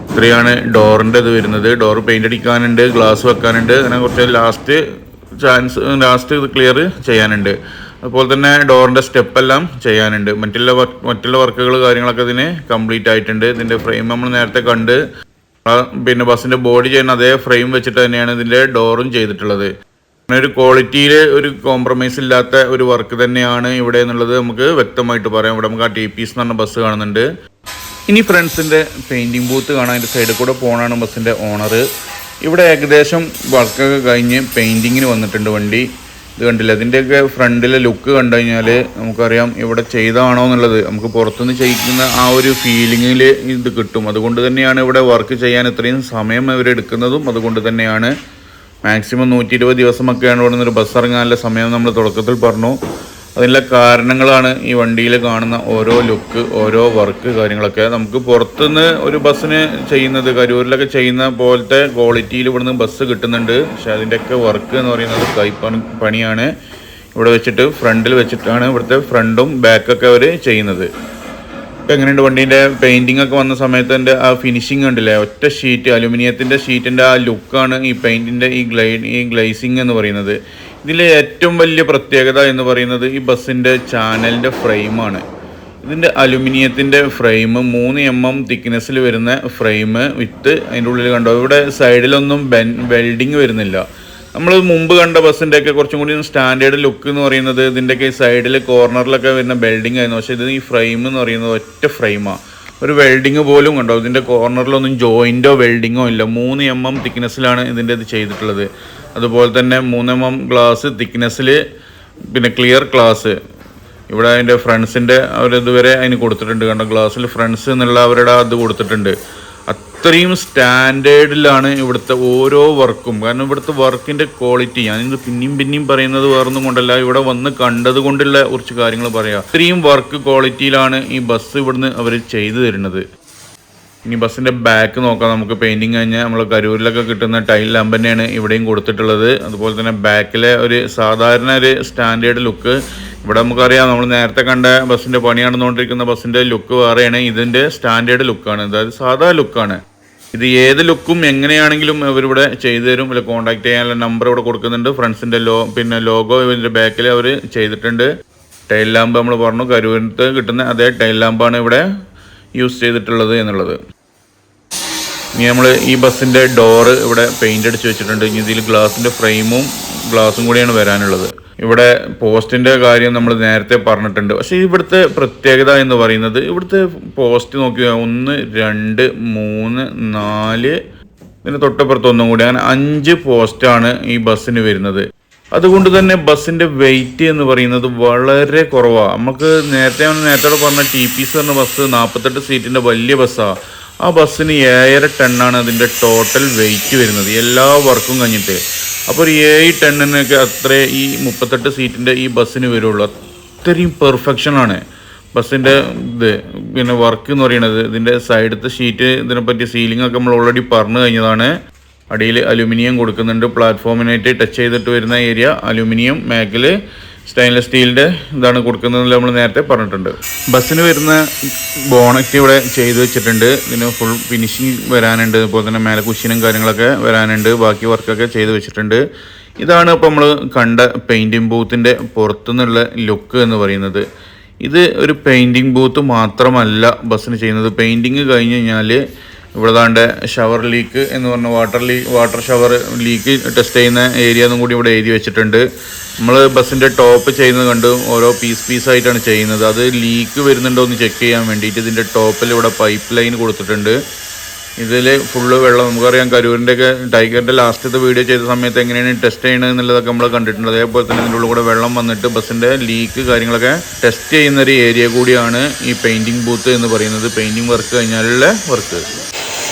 ഇത്രയാണ് ഡോറിൻ്റെ ഇത് വരുന്നത്. ഡോർ പെയിൻ്റ് അടിക്കാനുണ്ട്, ഗ്ലാസ് വെക്കാനുണ്ട്, അങ്ങനെ കുറച്ച് ലാസ്റ്റ് ഇത് ക്ലിയർ ചെയ്യാനുണ്ട്. അതുപോലെ തന്നെ ഡോറിൻ്റെ സ്റ്റെപ്പെല്ലാം ചെയ്യാനുണ്ട്. മറ്റുള്ള വർക്കുകൾ കാര്യങ്ങളൊക്കെ ഇതിന് കംപ്ലീറ്റ് ആയിട്ടുണ്ട്. ഇതിൻ്റെ ഫ്രെയിം നമ്മൾ നേരത്തെ കണ്ട്, പിന്നെ ബസ്സിൻ്റെ ബോഡി ചെയ്യുന്ന അതേ ഫ്രെയിം വെച്ചിട്ട് തന്നെയാണ് ഇതിൻ്റെ ഡോറും ചെയ്തിട്ടുള്ളത്. അങ്ങനെ ഒരു ക്വാളിറ്റിയിൽ ഒരു കോംപ്രമൈസ് ഇല്ലാത്ത ഒരു വർക്ക് തന്നെയാണ് ഇവിടെ എന്നുള്ളത് നമുക്ക് വ്യക്തമായിട്ട് പറയാം. ഇവിടെ നമുക്ക് ആ TPS എന്ന് പറഞ്ഞ ബസ് കാണുന്നുണ്ട്. ഇനി ഫ്രണ്ട്സിൻ്റെ പെയിൻറ്റിങ് ബൂത്ത് കാണാൻ അതിൻ്റെ സൈഡിൽ കൂടെ പോകണമാണ് ബസ്സിൻ്റെ ഓണർ. ഇവിടെ ഏകദേശം വർക്കൊക്കെ കഴിഞ്ഞ് പെയിൻറ്റിങ്ങിന് വന്നിട്ടുണ്ട് വണ്ടി. ഇത് കണ്ടില്ല, ഇതിൻ്റെയൊക്കെ ഫ്രണ്ടിലെ ലുക്ക് കണ്ടു കഴിഞ്ഞാൽ നമുക്കറിയാം ഇവിടെ ചെയ്താണോ എന്നുള്ളത്. നമുക്ക് പുറത്തുനിന്ന് ചെയ്യിക്കുന്ന ആ ഒരു ഫീലിങ്ങിൽ ഇത് കിട്ടും. അതുകൊണ്ട് തന്നെയാണ് ഇവിടെ വർക്ക് ചെയ്യാൻ ഇത്രയും സമയം ഇവരെടുക്കുന്നതും. അതുകൊണ്ട് തന്നെയാണ് മാക്സിമം 120 ദിവസമൊക്കെയാണ് ഇവിടെ നിന്നൊരു ബസ് ഇറങ്ങാനുള്ള സമയം നമ്മൾ തുടക്കത്തിൽ പറഞ്ഞു. അതിനുള്ള കാരണങ്ങളാണ് ഈ വണ്ടിയിൽ കാണുന്ന ഓരോ ലുക്ക്, ഓരോ വർക്ക് കാര്യങ്ങളൊക്കെ. നമുക്ക് പുറത്തുനിന്ന് ഒരു ബസ്സിന് ചെയ്യുന്നത്, കരൂരിലൊക്കെ ചെയ്യുന്ന പോലത്തെ ക്വാളിറ്റിയിൽ ഇവിടുന്ന് ബസ് കിട്ടുന്നുണ്ട്. പക്ഷെ അതിൻ്റെയൊക്കെ വർക്ക് എന്ന് പറയുന്നത് പണിയാണ്. ഇവിടെ വെച്ചിട്ട് ഫ്രണ്ടിൽ വെച്ചിട്ടാണ് ഇവിടുത്തെ ഫ്രണ്ടും ബാക്കൊക്കെ അവർ ചെയ്യുന്നത്. ഇപ്പം എങ്ങനെയുണ്ട് വണ്ടീൻ്റെ പെയിൻറ്റിംഗ് ഒക്കെ വന്ന സമയത്ത് എൻ്റെ ആ ഫിനിഷിങ് കണ്ടില്ലേ, ഒറ്റ ഷീറ്റ് അലുമിനിയത്തിൻ്റെ ഷീറ്റിൻ്റെ ആ ലുക്കാണ് ഈ പെയിൻറ്റിൻ്റെ ഈ ഗ്ലേസിങ് എന്ന് പറയുന്നത്. ഇതിലെ ഏറ്റവും വലിയ പ്രത്യേകത എന്ന് പറയുന്നത് ഈ ബസ്സിൻ്റെ ചാനലിൻ്റെ ഫ്രെയിമാണ്. ഇതിൻ്റെ അലുമിനിയത്തിൻ്റെ ഫ്രെയിം 3 mm തിക്നെസ്സിൽ വരുന്ന ഫ്രെയിം വിത്ത് അതിൻ്റെ ഉള്ളിൽ കണ്ടോ ഇവിടെ സൈഡിലൊന്നും വെൽഡിങ് വരുന്നില്ല. നമ്മൾ മുമ്പ് കണ്ട ബസ്സിൻ്റെയൊക്കെ കുറച്ചും കൂടി സ്റ്റാൻഡേർഡ് ലുക്ക് എന്ന് പറയുന്നത് ഇതിൻ്റെയൊക്കെ സൈഡിൽ കോർണറിലൊക്കെ വരുന്ന ബെൽഡിങ് ആയിരുന്നു. പക്ഷേ ഇത് ഈ ഫ്രെയിം എന്ന് പറയുന്നത് ഒറ്റ ഫ്രെയിമാണ്. ഒരു വെൽഡിങ് പോലും കണ്ടോ ഇതിൻ്റെ കോർണറിലൊന്നും ജോയിൻറ്റോ വെൽഡിങ്ങോ ഇല്ല. 3 mm തിക്നെസ്സിലാണ് ഇതിൻ്റെ ഇത് ചെയ്തിട്ടുള്ളത്. അതുപോലെ തന്നെ 3 mm ഗ്ലാസ് തിക്നെസ്സിൽ, പിന്നെ ക്ലിയർ ഗ്ലാസ് ഇവിടെ അതിൻ്റെ ഫ്രണ്ട്സിൻ്റെ അവരിതുവരെ അതിന് കൊടുത്തിട്ടുണ്ട്. കണ്ടോ ഗ്ലാസ്സിൽ ഫ്രണ്ട്സ് എന്നുള്ള അവരുടെ അത് കൊടുത്തിട്ടുണ്ട്. അത്രയും സ്റ്റാൻഡേർഡിലാണ് ഇവിടുത്തെ ഓരോ വർക്കും. കാരണം ഇവിടുത്തെ വർക്കിൻ്റെ ക്വാളിറ്റി ഞാനിത് പിന്നെയും പറയുന്നത് വേറൊന്നും കൊണ്ടല്ല, ഇവിടെ വന്ന് കണ്ടത് കൊണ്ടുള്ള കുറച്ച് കാര്യങ്ങൾ പറയാം. അത്രയും വർക്ക് ക്വാളിറ്റിയിലാണ് ഈ ബസ് ഇവിടുന്ന് അവർ ചെയ്തു തരുന്നത്. ഇനി ബസ്സിൻ്റെ ബാക്ക് നോക്കാം നമുക്ക്. പെയിൻറ്റിങ് കഴിഞ്ഞാൽ നമ്മൾ കരൂരിലൊക്കെ കിട്ടുന്ന ടൈൽ ലാമ്പ് തന്നെയാണ് ഇവിടെയും കൊടുത്തിട്ടുള്ളത്. അതുപോലെ തന്നെ ബാക്കിലെ ഒരു സാധാരണ ഒരു സ്റ്റാൻഡേർഡ് ലുക്ക്. ഇവിടെ നമുക്കറിയാം, നമ്മൾ നേരത്തെ കണ്ട ബസ്സിൻ്റെ പണി നടന്നുകൊണ്ടിരിക്കുന്ന ബസ്സിൻ്റെ ലുക്ക് വേറെയാണ്. ഇതിൻ്റെ സ്റ്റാൻഡേർഡ് ലുക്കാണ്, അതായത് സാധാ ലുക്കാണ്. ഇത് ഏത് ലുക്കും എങ്ങനെയാണെങ്കിലും ഇവരിവിടെ ചെയ്തു തരും. ഇവിടെ കോൺടാക്ട് ചെയ്യാനുള്ള നമ്പർ ഇവിടെ കൊടുക്കുന്നുണ്ട്. ഫ്രണ്ട്സിൻ്റെ പിന്നെ ലോഗോ ഇതിൻ്റെ ബാക്കിൽ അവർ ചെയ്തിട്ടുണ്ട്. ടൈൽ ലാമ്പ് നമ്മൾ പറഞ്ഞു കരൂരിനകത്ത് കിട്ടുന്ന അതേ ടൈൽ ലാമ്പാണ് ഇവിടെ യൂസ് ചെയ്തിട്ടുള്ളത് എന്നുള്ളത്. ഇനി നമ്മൾ ഈ ബസ്സിൻ്റെ ഡോറ് ഇവിടെ പെയിൻ്റ് അടിച്ച് വെച്ചിട്ടുണ്ട്. ഇനി ഇതിൽ ഗ്ലാസിൻ്റെ ഫ്രെയിമും ഗ്ലാസും കൂടിയാണ് വരാനുള്ളത്. ഇവിടെ പോസ്റ്റിൻ്റെ കാര്യം നമ്മൾ നേരത്തെ പറഞ്ഞിട്ടുണ്ട്. പക്ഷേ ഇവിടുത്തെ പ്രത്യേകത എന്ന് പറയുന്നത് ഇവിടുത്തെ പോസ്റ്റ് നോക്കുക, 1 2 3 4 ഇതിന് തൊട്ടപ്പുറത്ത് ഒന്നും കൂടി, അങ്ങനെ 5 പോസ്റ്റാണ് ഈ ബസ്സിന് വരുന്നത്. അതുകൊണ്ട് തന്നെ ബസ്സിൻ്റെ വെയിറ്റ് എന്ന് പറയുന്നത് വളരെ കുറവാണ്. നമുക്ക് നേരത്തെ പറഞ്ഞ TPS പറഞ്ഞ ബസ് 48 സീറ്റിൻ്റെ വലിയ ബസ്സാണ്. ആ ബസ്സിന് 7.5 ടണ്ണാണ് അതിൻ്റെ ടോട്ടൽ വെയിറ്റ് വരുന്നത്, എല്ലാ വർക്കും കഴിഞ്ഞിട്ട്. അപ്പോൾ ഒരു 7 ടണ്ണിനൊക്കെ അത്രേ ഈ 38 സീറ്റിൻ്റെ ഈ ബസ്സിന് വരുള്ളൂ. അത്രയും പെർഫെക്ഷനാണ് ബസ്സിൻ്റെ ഇത്. പിന്നെ വർക്ക് എന്ന് പറയുന്നത് ഇതിൻ്റെ സൈഡത്തെ ഷീറ്റ്, ഇതിനെപ്പറ്റി സീലിംഗ് ഒക്കെ നമ്മൾ ഓൾറെഡി പറഞ്ഞു കഴിഞ്ഞതാണ്. അടിയിൽ അലുമിനിയം കൊടുക്കുന്നുണ്ട്. പ്ലാറ്റ്ഫോമിനായിട്ട് ടച്ച് ചെയ്തിട്ട് വരുന്ന ഏരിയ അലുമിനിയം, മേക്കിൽ സ്റ്റെയിൻലെസ് സ്റ്റീലിൻ്റെ ഇതാണ് കൊടുക്കുന്നത് നമ്മൾ നേരത്തെ പറഞ്ഞിട്ടുണ്ട്. ബസ്സിന് വരുന്ന ബോണറ്റ് ഇവിടെ ചെയ്ത് വെച്ചിട്ടുണ്ട്. ഇതിന് ഫുൾ ഫിനിഷിങ് വരാനുണ്ട്. അതുപോലെ തന്നെ മേലെ കുഷ്യനും കാര്യങ്ങളൊക്കെ വരാനുണ്ട്. ബാക്കി വർക്കൊക്കെ ചെയ്ത് വെച്ചിട്ടുണ്ട്. ഇതാണ് ഇപ്പോൾ നമ്മൾ കണ്ട പെയിൻറ്റിംഗ് ബൂത്തിൻ്റെ പുറത്തുനിന്നുള്ള ലുക്ക് എന്ന് പറയുന്നത്. ഇത് ഒരു പെയിൻറ്റിംഗ് ബൂത്ത് മാത്രമല്ല ബസ്സിന് ചെയ്യുന്നത്. പെയിൻറ്റിങ് കഴിഞ്ഞ് കഴിഞ്ഞാൽ ഇവിടെ താണ്ട് ഷവർ ലീക്ക് എന്ന് പറഞ്ഞ വാട്ടർ ഷവർ ലീക്ക് ടെസ്റ്റ് ചെയ്യുന്ന ഏരിയ എന്നും കൂടി ഇവിടെ എഴുതി വെച്ചിട്ടുണ്ട്. നമ്മൾ ബസ്സിൻ്റെ ടോപ്പ് ചെയ്യുന്നത് കണ്ട് ഓരോ പീസായിട്ടാണ് ചെയ്യുന്നത്. അത് ലീക്ക് വരുന്നുണ്ടോ എന്ന് ചെക്ക് ചെയ്യാൻ വേണ്ടിയിട്ട് ഇതിൻ്റെ ടോപ്പിൽ ഇവിടെ പൈപ്പ് ലൈൻ കൊടുത്തിട്ടുണ്ട്. ഇതിൽ ഫുള്ള് വെള്ളം, നമുക്കറിയാം കരൂരിൻ്റെയൊക്കെ ടൈഗറിൻ്റെ ലാസ്റ്റത്തെ വീഡിയോ ചെയ്ത സമയത്ത് എങ്ങനെയാണ് ടെസ്റ്റ് ചെയ്യണത് എന്നുള്ളതൊക്കെ നമ്മൾ കണ്ടിട്ടുണ്ട്. അതേപോലെ തന്നെ ഇതിൻ്റെ ഉള്ളിൽ കൂടെ വെള്ളം വന്നിട്ട് ബസ്സിൻ്റെ ലീക്ക് കാര്യങ്ങളൊക്കെ ടെസ്റ്റ് ചെയ്യുന്നൊരു ഏരിയ കൂടിയാണ് ഈ പെയിൻറ്റിംഗ് ബൂത്ത് എന്ന് പറയുന്നത്. പെയിൻറ്റിംഗ് വർക്ക് കഴിഞ്ഞാലുള്ള വർക്ക്.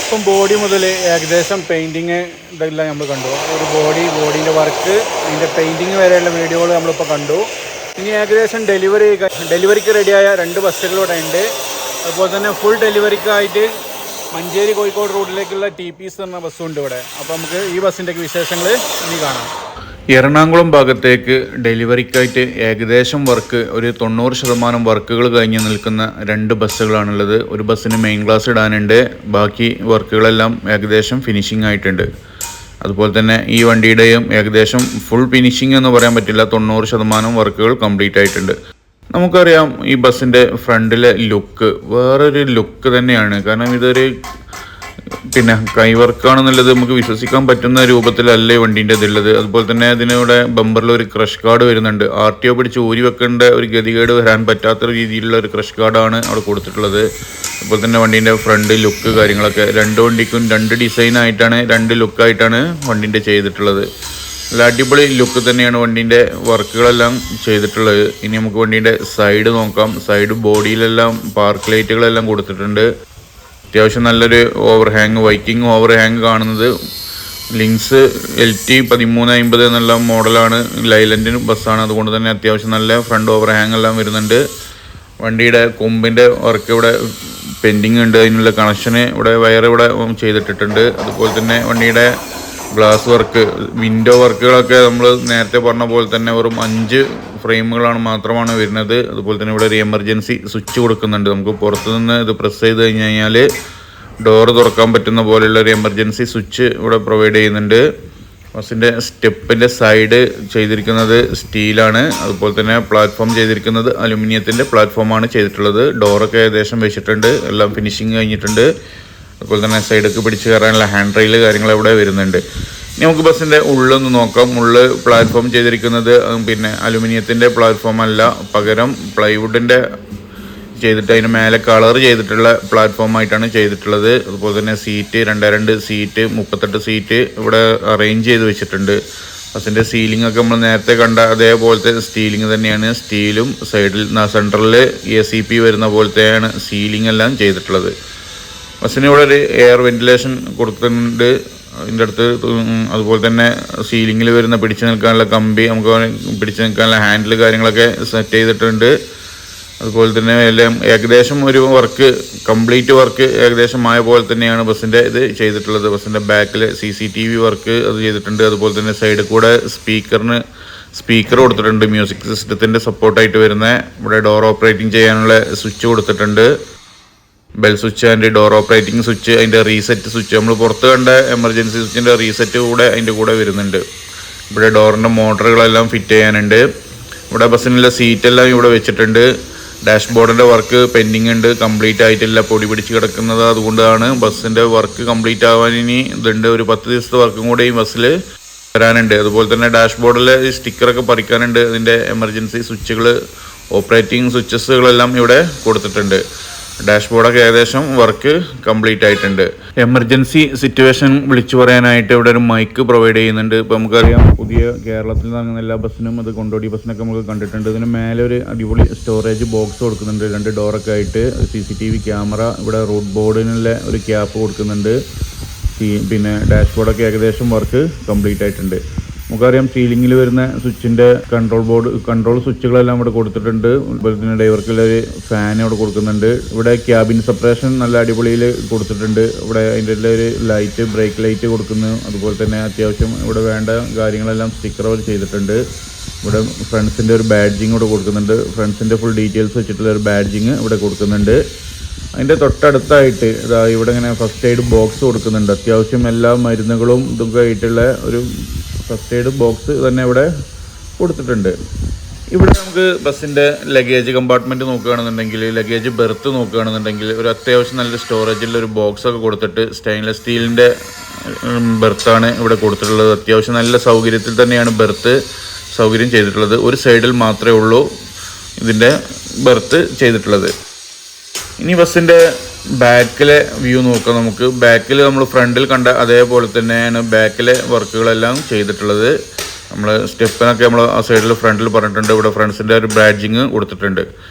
ഇപ്പം ബോഡി മുതൽ ഏകദേശം പെയിൻറ്റിങ് ഇതെല്ലാം നമ്മൾ കണ്ടു. ഒരു ബോഡീൻ്റെ വർക്ക്, അതിൻ്റെ പെയിൻറ്റിങ് വരെയുള്ള വീഡിയോകൾ നമ്മളിപ്പോൾ കണ്ടു. ഇനി ഏകദേശം ഡെലിവറിക്ക് റെഡിയായ 2 ബസ്സുകളിവിടെ ഉണ്ട്. അതുപോലെ തന്നെ ഫുൾ ഡെലിവറിക്കായിട്ട് മഞ്ചേരി കോഴിക്കോട് റൂട്ടിലേക്കുള്ള TPS എന്ന ബസ്സുണ്ട് ഇവിടെ. അപ്പോൾ നമുക്ക് ഈ ബസ്സിൻ്റെയൊക്കെ വിശേഷങ്ങൾ ഇനി കാണാം. എറണാകുളം ഭാഗത്തേക്ക് ഡെലിവറിക്കായിട്ട് ഏകദേശം വർക്ക് ഒരു 90% വർക്കുകൾ കഴിഞ്ഞ് നിൽക്കുന്ന 2 ബസ്സുകളാണുള്ളത്. ഒരു ബസ്സിന് മെയിൻ ക്ലാസ് ഇടാനുണ്ട്, ബാക്കി വർക്കുകളെല്ലാം ഏകദേശം ഫിനിഷിംഗ് ആയിട്ടുണ്ട്. അതുപോലെ തന്നെ ഈ വണ്ടിയുടെയും ഏകദേശം ഫുൾ ഫിനിഷിംഗ് എന്ന് പറയാൻ പറ്റില്ല, 90% വർക്കുകൾ കംപ്ലീറ്റ് ആയിട്ടുണ്ട്. നമുക്കറിയാം ഈ ബസ്സിൻ്റെ ഫ്രണ്ടിലെ ലുക്ക് വേറൊരു ലുക്ക് തന്നെയാണ്. കാരണം ഇതൊരു കൈ വർക്കാണെന്നുള്ളത് നമുക്ക് വിശ്വസിക്കാൻ പറ്റുന്ന രൂപത്തിലല്ല ഈ വണ്ടീൻ്റെ ഇതുള്ളത്. അതുപോലെ തന്നെ അതിനൂടെ ബമ്പറിൽ ഒരു ക്രഷ് കാർഡ് വരുന്നുണ്ട്. RTO പിടിച്ച് ഊരി വെക്കേണ്ട ഒരു ഗതികേട് വരാൻ പറ്റാത്ത രീതിയിലുള്ള ഒരു ക്രഷ് കാർഡാണ് അവിടെ കൊടുത്തിട്ടുള്ളത്. അതുപോലെ തന്നെ വണ്ടീൻ്റെ ഫ്രണ്ട് ലുക്ക് കാര്യങ്ങളൊക്കെ 2 വണ്ടിക്കും 2 ഡിസൈനായിട്ടാണ്, 2 ലുക്കായിട്ടാണ് വണ്ടീൻ്റെ ചെയ്തിട്ടുള്ളത്. നല്ല അടിപൊളി ലുക്ക് തന്നെയാണ് വണ്ടീൻ്റെ വർക്കുകളെല്ലാം ചെയ്തിട്ടുള്ളത്. ഇനി നമുക്ക് വണ്ടീൻ്റെ സൈഡ് നോക്കാം. സൈഡ് ബോഡിയിലെല്ലാം പാർക്ക് ലൈറ്റുകളെല്ലാം കൊടുത്തിട്ടുണ്ട്. അത്യാവശ്യം നല്ലൊരു ഓവർഹാങ്, വൈക്കിംഗ് ഓവർഹാങ് കാണുന്നത്. ലിങ്ക്സ് LT 1350 എന്നുള്ള മോഡലാണ്, ലൈലൻഡിന് ബസ്സാണ്. അതുകൊണ്ട് തന്നെ അത്യാവശ്യം നല്ല ഫ്രണ്ട് ഓവർഹാങ് എല്ലാം വരുന്നുണ്ട്. വണ്ടിയുടെ കൊമ്പിൻ്റെ വർക്ക് ഇവിടെ പെൻഡിങ് ഉണ്ട്, അതിനുള്ള കണക്ഷന് ഇവിടെ വയർ ഇവിടെ ചെയ്തിട്ടിട്ടുണ്ട്. അതുപോലെ തന്നെ വണ്ടിയുടെ ഗ്ലാസ് വർക്ക്, വിൻഡോ വർക്കുകളൊക്കെ നമ്മൾ നേരത്തെ പറഞ്ഞ പോലെ തന്നെ വെറും 5 ഫ്രെയിമുകളാണ് മാത്രമാണ് വരുന്നത്. അതുപോലെ തന്നെ ഇവിടെ ഒരു എമർജൻസി സ്വിച്ച് കൊടുക്കുന്നുണ്ട്. നമുക്ക് പുറത്തുനിന്ന് ഇത് പ്രസ് ചെയ്ത് കഴിഞ്ഞാൽ ഡോറ് തുറക്കാൻ പറ്റുന്ന പോലെയുള്ള ഒരു എമർജൻസി സ്വിച്ച് ഇവിടെ പ്രൊവൈഡ് ചെയ്യുന്നുണ്ട്. ബസ്സിൻ്റെ സ്റ്റെപ്പിൻ്റെ സൈഡ് ചെയ്തിരിക്കുന്നത് സ്റ്റീലാണ്. അതുപോലെ തന്നെ പ്ലാറ്റ്ഫോം ചെയ്തിരിക്കുന്നത് അലുമിനിയത്തിൻ്റെ പ്ലാറ്റ്ഫോമാണ് ചെയ്തിട്ടുള്ളത്. ഡോറൊക്കെ ഏകദേശം വെച്ചിട്ടുണ്ട്, എല്ലാം ഫിനിഷിങ് കഴിഞ്ഞിട്ടുണ്ട്. അതുപോലെ തന്നെ സൈഡൊക്കെ പിടിച്ച് കയറാനുള്ള ഹാൻഡ് റെയിൽ കാര്യങ്ങൾ ഇവിടെ വരുന്നുണ്ട്. ഇനി നമുക്ക് ബസ്സിൻ്റെ ഉള്ളൊന്ന് നോക്കാം. ഉള്ള് പ്ലാറ്റ്ഫോം ചെയ്തിരിക്കുന്നത് അലുമിനിയത്തിൻ്റെ പ്ലാറ്റ്ഫോം അല്ല, പകരം പ്ലൈവുഡിൻ്റെ ചെയ്തിട്ട് അതിന് മേലെ കളർ ചെയ്തിട്ടുള്ള പ്ലാറ്റ്ഫോമായിട്ടാണ് ചെയ്തിട്ടുള്ളത്. അതുപോലെ തന്നെ സീറ്റ് 2 സീറ്റ് 38 സീറ്റ് ഇവിടെ അറേഞ്ച് ചെയ്ത് വെച്ചിട്ടുണ്ട്. ബസ്സിൻ്റെ സീലിംഗ് ഒക്കെ നമ്മൾ നേരത്തെ കണ്ട അതേപോലത്തെ സ്റ്റീലിംഗ് തന്നെയാണ്. സ്റ്റീലും സൈഡിൽ സെൻട്രലിൽ ACP വരുന്ന പോലത്തെയാണ് സീലിംഗ് എല്ലാം ചെയ്തിട്ടുള്ളത്. ബസ്സിന് ഇവിടെ ഒരു എയർ വെന്റിലേഷൻ കൊടുക്കുന്നുണ്ട് അതിൻ്റെ അടുത്ത്. അതുപോലെ തന്നെ സീലിങ്ങിൽ വരുന്ന പിടിച്ചു നിൽക്കാനുള്ള കമ്പി, നമുക്ക് പിടിച്ചു നിൽക്കാനുള്ള ഹാൻഡിൽ കാര്യങ്ങളൊക്കെ സെറ്റ് ചെയ്തിട്ടുണ്ട്. അതുപോലെ തന്നെ എല്ലാം ഏകദേശം ഒരു വർക്ക്, കംപ്ലീറ്റ് വർക്ക് ഏകദേശം ആയ പോലെ തന്നെയാണ് ബസ്സിൻ്റെ ഇത് ചെയ്തിട്ടുള്ളത്. ബസ്സിൻ്റെ ബാക്കിൽ CCTV വർക്ക് അത് ചെയ്തിട്ടുണ്ട്. അതുപോലെ തന്നെ സൈഡിൽ കൂടെ സ്പീക്കർ കൊടുത്തിട്ടുണ്ട്, മ്യൂസിക് സിസ്റ്റത്തിൻ്റെ സപ്പോർട്ടായിട്ട് വരുന്ന. ഇവിടെ ഡോർ ഓപ്പറേറ്റിംഗ് ചെയ്യാനുള്ള സ്വിച്ച് കൊടുത്തിട്ടുണ്ട്, bell switch and door operating switch, അതിൻ്റെ റീസെറ്റ് സ്വിച്ച്, നമ്മൾ പുറത്ത് കണ്ട എമർജൻസി സ്വിച്ചിൻ്റെ റീസെറ്റ് കൂടെ അതിൻ്റെ കൂടെ വരുന്നുണ്ട്. ഇവിടെ ഡോറിൻ്റെ മോട്ടറുകളെല്ലാം ഫിറ്റ് ചെയ്യാനുണ്ട്. ഇവിടെ ബസ്സിനുള്ള സീറ്റെല്ലാം ഇവിടെ വെച്ചിട്ടുണ്ട്. ഡാഷ്ബോർഡിൻ്റെ വർക്ക് പെൻഡിങ് ഉണ്ട്, കംപ്ലീറ്റ് ആയിട്ടില്ല, പൊടി പിടിച്ച് കിടക്കുന്നത്. അതുകൊണ്ടാണ് ബസ്സിൻ്റെ വർക്ക് കംപ്ലീറ്റ് ആവാൻ ഇനി ഇതുണ്ട്. ഒരു 10 ദിവസത്തെ വർക്കും കൂടെ ഈ ബസ്സിൽ വരാനുണ്ട്. അതുപോലെ തന്നെ ഡാഷ്ബോർഡിലെ സ്റ്റിക്കറൊക്കെ പറിക്കാനുണ്ട്. അതിൻ്റെ എമർജൻസി സ്വിച്ചുകൾ, ഓപ്പറേറ്റിംഗ് സ്വിച്ചസുകളെല്ലാം ഇവിടെ കൊടുത്തിട്ടുണ്ട്. ഡാഷ്ബോർഡൊക്കെ ഏകദേശം വർക്ക് കംപ്ലീറ്റ് ആയിട്ടുണ്ട്. എമർജൻസി സിറ്റുവേഷൻ വിളിച്ചു പറയാനായിട്ട് ഇവിടെ ഒരു മൈക്ക് പ്രൊവൈഡ് ചെയ്യുന്നുണ്ട്. ഇപ്പോൾ നമുക്കറിയാം പുതിയ കേരളത്തിൽ നടക്കുന്ന എല്ലാ ബസ്സിനും, അത് കൊണ്ടോടി ബസ്സിനൊക്കെ നമുക്ക് കണ്ടിട്ടുണ്ട്. ഇതിന് മേലെ ഒരു അടിപൊളി സ്റ്റോറേജ് ബോക്സ് കൊടുക്കുന്നുണ്ട്, 2 ഡോറൊക്കെ ആയിട്ട്. CCTV ക്യാമറ, ഇവിടെ റൂട്ട് ബോർഡിനുള്ള ഒരു ക്യാപ്പ് കൊടുക്കുന്നുണ്ട്. ഡാഷ്ബോർഡൊക്കെ ഏകദേശം വർക്ക് കംപ്ലീറ്റ് ആയിട്ടുണ്ട്. നമുക്കറിയാം സീലിങ്ങിൽ വരുന്ന സ്വിച്ചിൻ്റെ കൺട്രോൾ സ്വിച്ചുകളെല്ലാം ഇവിടെ കൊടുത്തിട്ടുണ്ട്. അതുപോലെ തന്നെ ഡ്രൈവർക്കുള്ള ഒരു ഫാൻ ഇവിടെ കൊടുക്കുന്നുണ്ട്. ഇവിടെ ക്യാബിൻ സെപ്പറേഷൻ നല്ല അടിപൊളിയിൽ കൊടുത്തിട്ടുണ്ട്. ഇവിടെ അതിൻ്റെ ഒരു ലൈറ്റ്, ബ്രേക്ക് ലൈറ്റ് കൊടുക്കുന്നു. അതുപോലെ തന്നെ അത്യാവശ്യം ഇവിടെ വേണ്ട കാര്യങ്ങളെല്ലാം സ്റ്റിക്കർ അവർ ചെയ്തിട്ടുണ്ട്. ഇവിടെ ഫ്രണ്ട്സിൻ്റെ ഒരു ബാഡ്ജിങ് ഇവിടെ കൊടുക്കുന്നുണ്ട്. ഫ്രണ്ട്സിൻ്റെ ഫുൾ ഡീറ്റെയിൽസ് വെച്ചിട്ടുള്ള ഒരു ബാഡ്ജിങ് ഇവിടെ കൊടുക്കുന്നുണ്ട്. അതിൻ്റെ തൊട്ടടുത്തായിട്ട് ഇവിടെ ഇങ്ങനെ ഫസ്റ്റ് എയ്ഡ് ബോക്സ് കൊടുക്കുന്നുണ്ട്. അത്യാവശ്യം എല്ലാ മരുന്നുകളും ഇതൊക്കെ ആയിട്ടുള്ള ഒരു ഫസ്റ്റ് എയ്ഡ് ബോക്സ് തന്നെ ഇവിടെ കൊടുത്തിട്ടുണ്ട്. ഇവിടെ നമുക്ക് ബസ്സിൻ്റെ ലഗേജ് കമ്പാർട്ട്മെൻറ്റ് നോക്കുകയാണെന്നുണ്ടെങ്കിൽ, ലഗേജ് ബെർത്ത് നോക്കുകയാണെന്നുണ്ടെങ്കിൽ ഒരു അത്യാവശ്യം നല്ല സ്റ്റോറേജിൽ ഒരു ബോക്സൊക്കെ കൊടുത്തിട്ട് സ്റ്റെയിൻലെസ് സ്റ്റീലിൻ്റെ ബെർത്താണ് ഇവിടെ കൊടുത്തിട്ടുള്ളത്. അത്യാവശ്യം നല്ല സൗകര്യത്തിൽ തന്നെയാണ് ബെർത്ത് സൗകര്യം ചെയ്തിട്ടുള്ളത്. ഒരു സൈഡിൽ മാത്രമേ ഉള്ളൂ ഇതിൻ്റെ ബെർത്ത് ചെയ്തിട്ടുള്ളത്. ഇനി ബസ്സിൻ്റെ ബാക്കിലെ വ്യൂ നോക്കാം നമുക്ക്. ബാക്കിൽ നമ്മൾ ഫ്രണ്ടിൽ കണ്ട അതേപോലെ തന്നെയാണ് ബാക്കിലെ വർക്കുകളെല്ലാം ചെയ്തിട്ടുള്ളത്. നമ്മൾ സ്റ്റെപ്പിനൊക്കെ നമ്മൾ ആ സൈഡിൽ ഫ്രണ്ടിൽ പറഞ്ഞിട്ടുണ്ട്. ഇവിടെ ഫ്രണ്ട്സിൻ്റെ ഒരു ബാഡ്ജിങ് കൊടുത്തിട്ടുണ്ട്.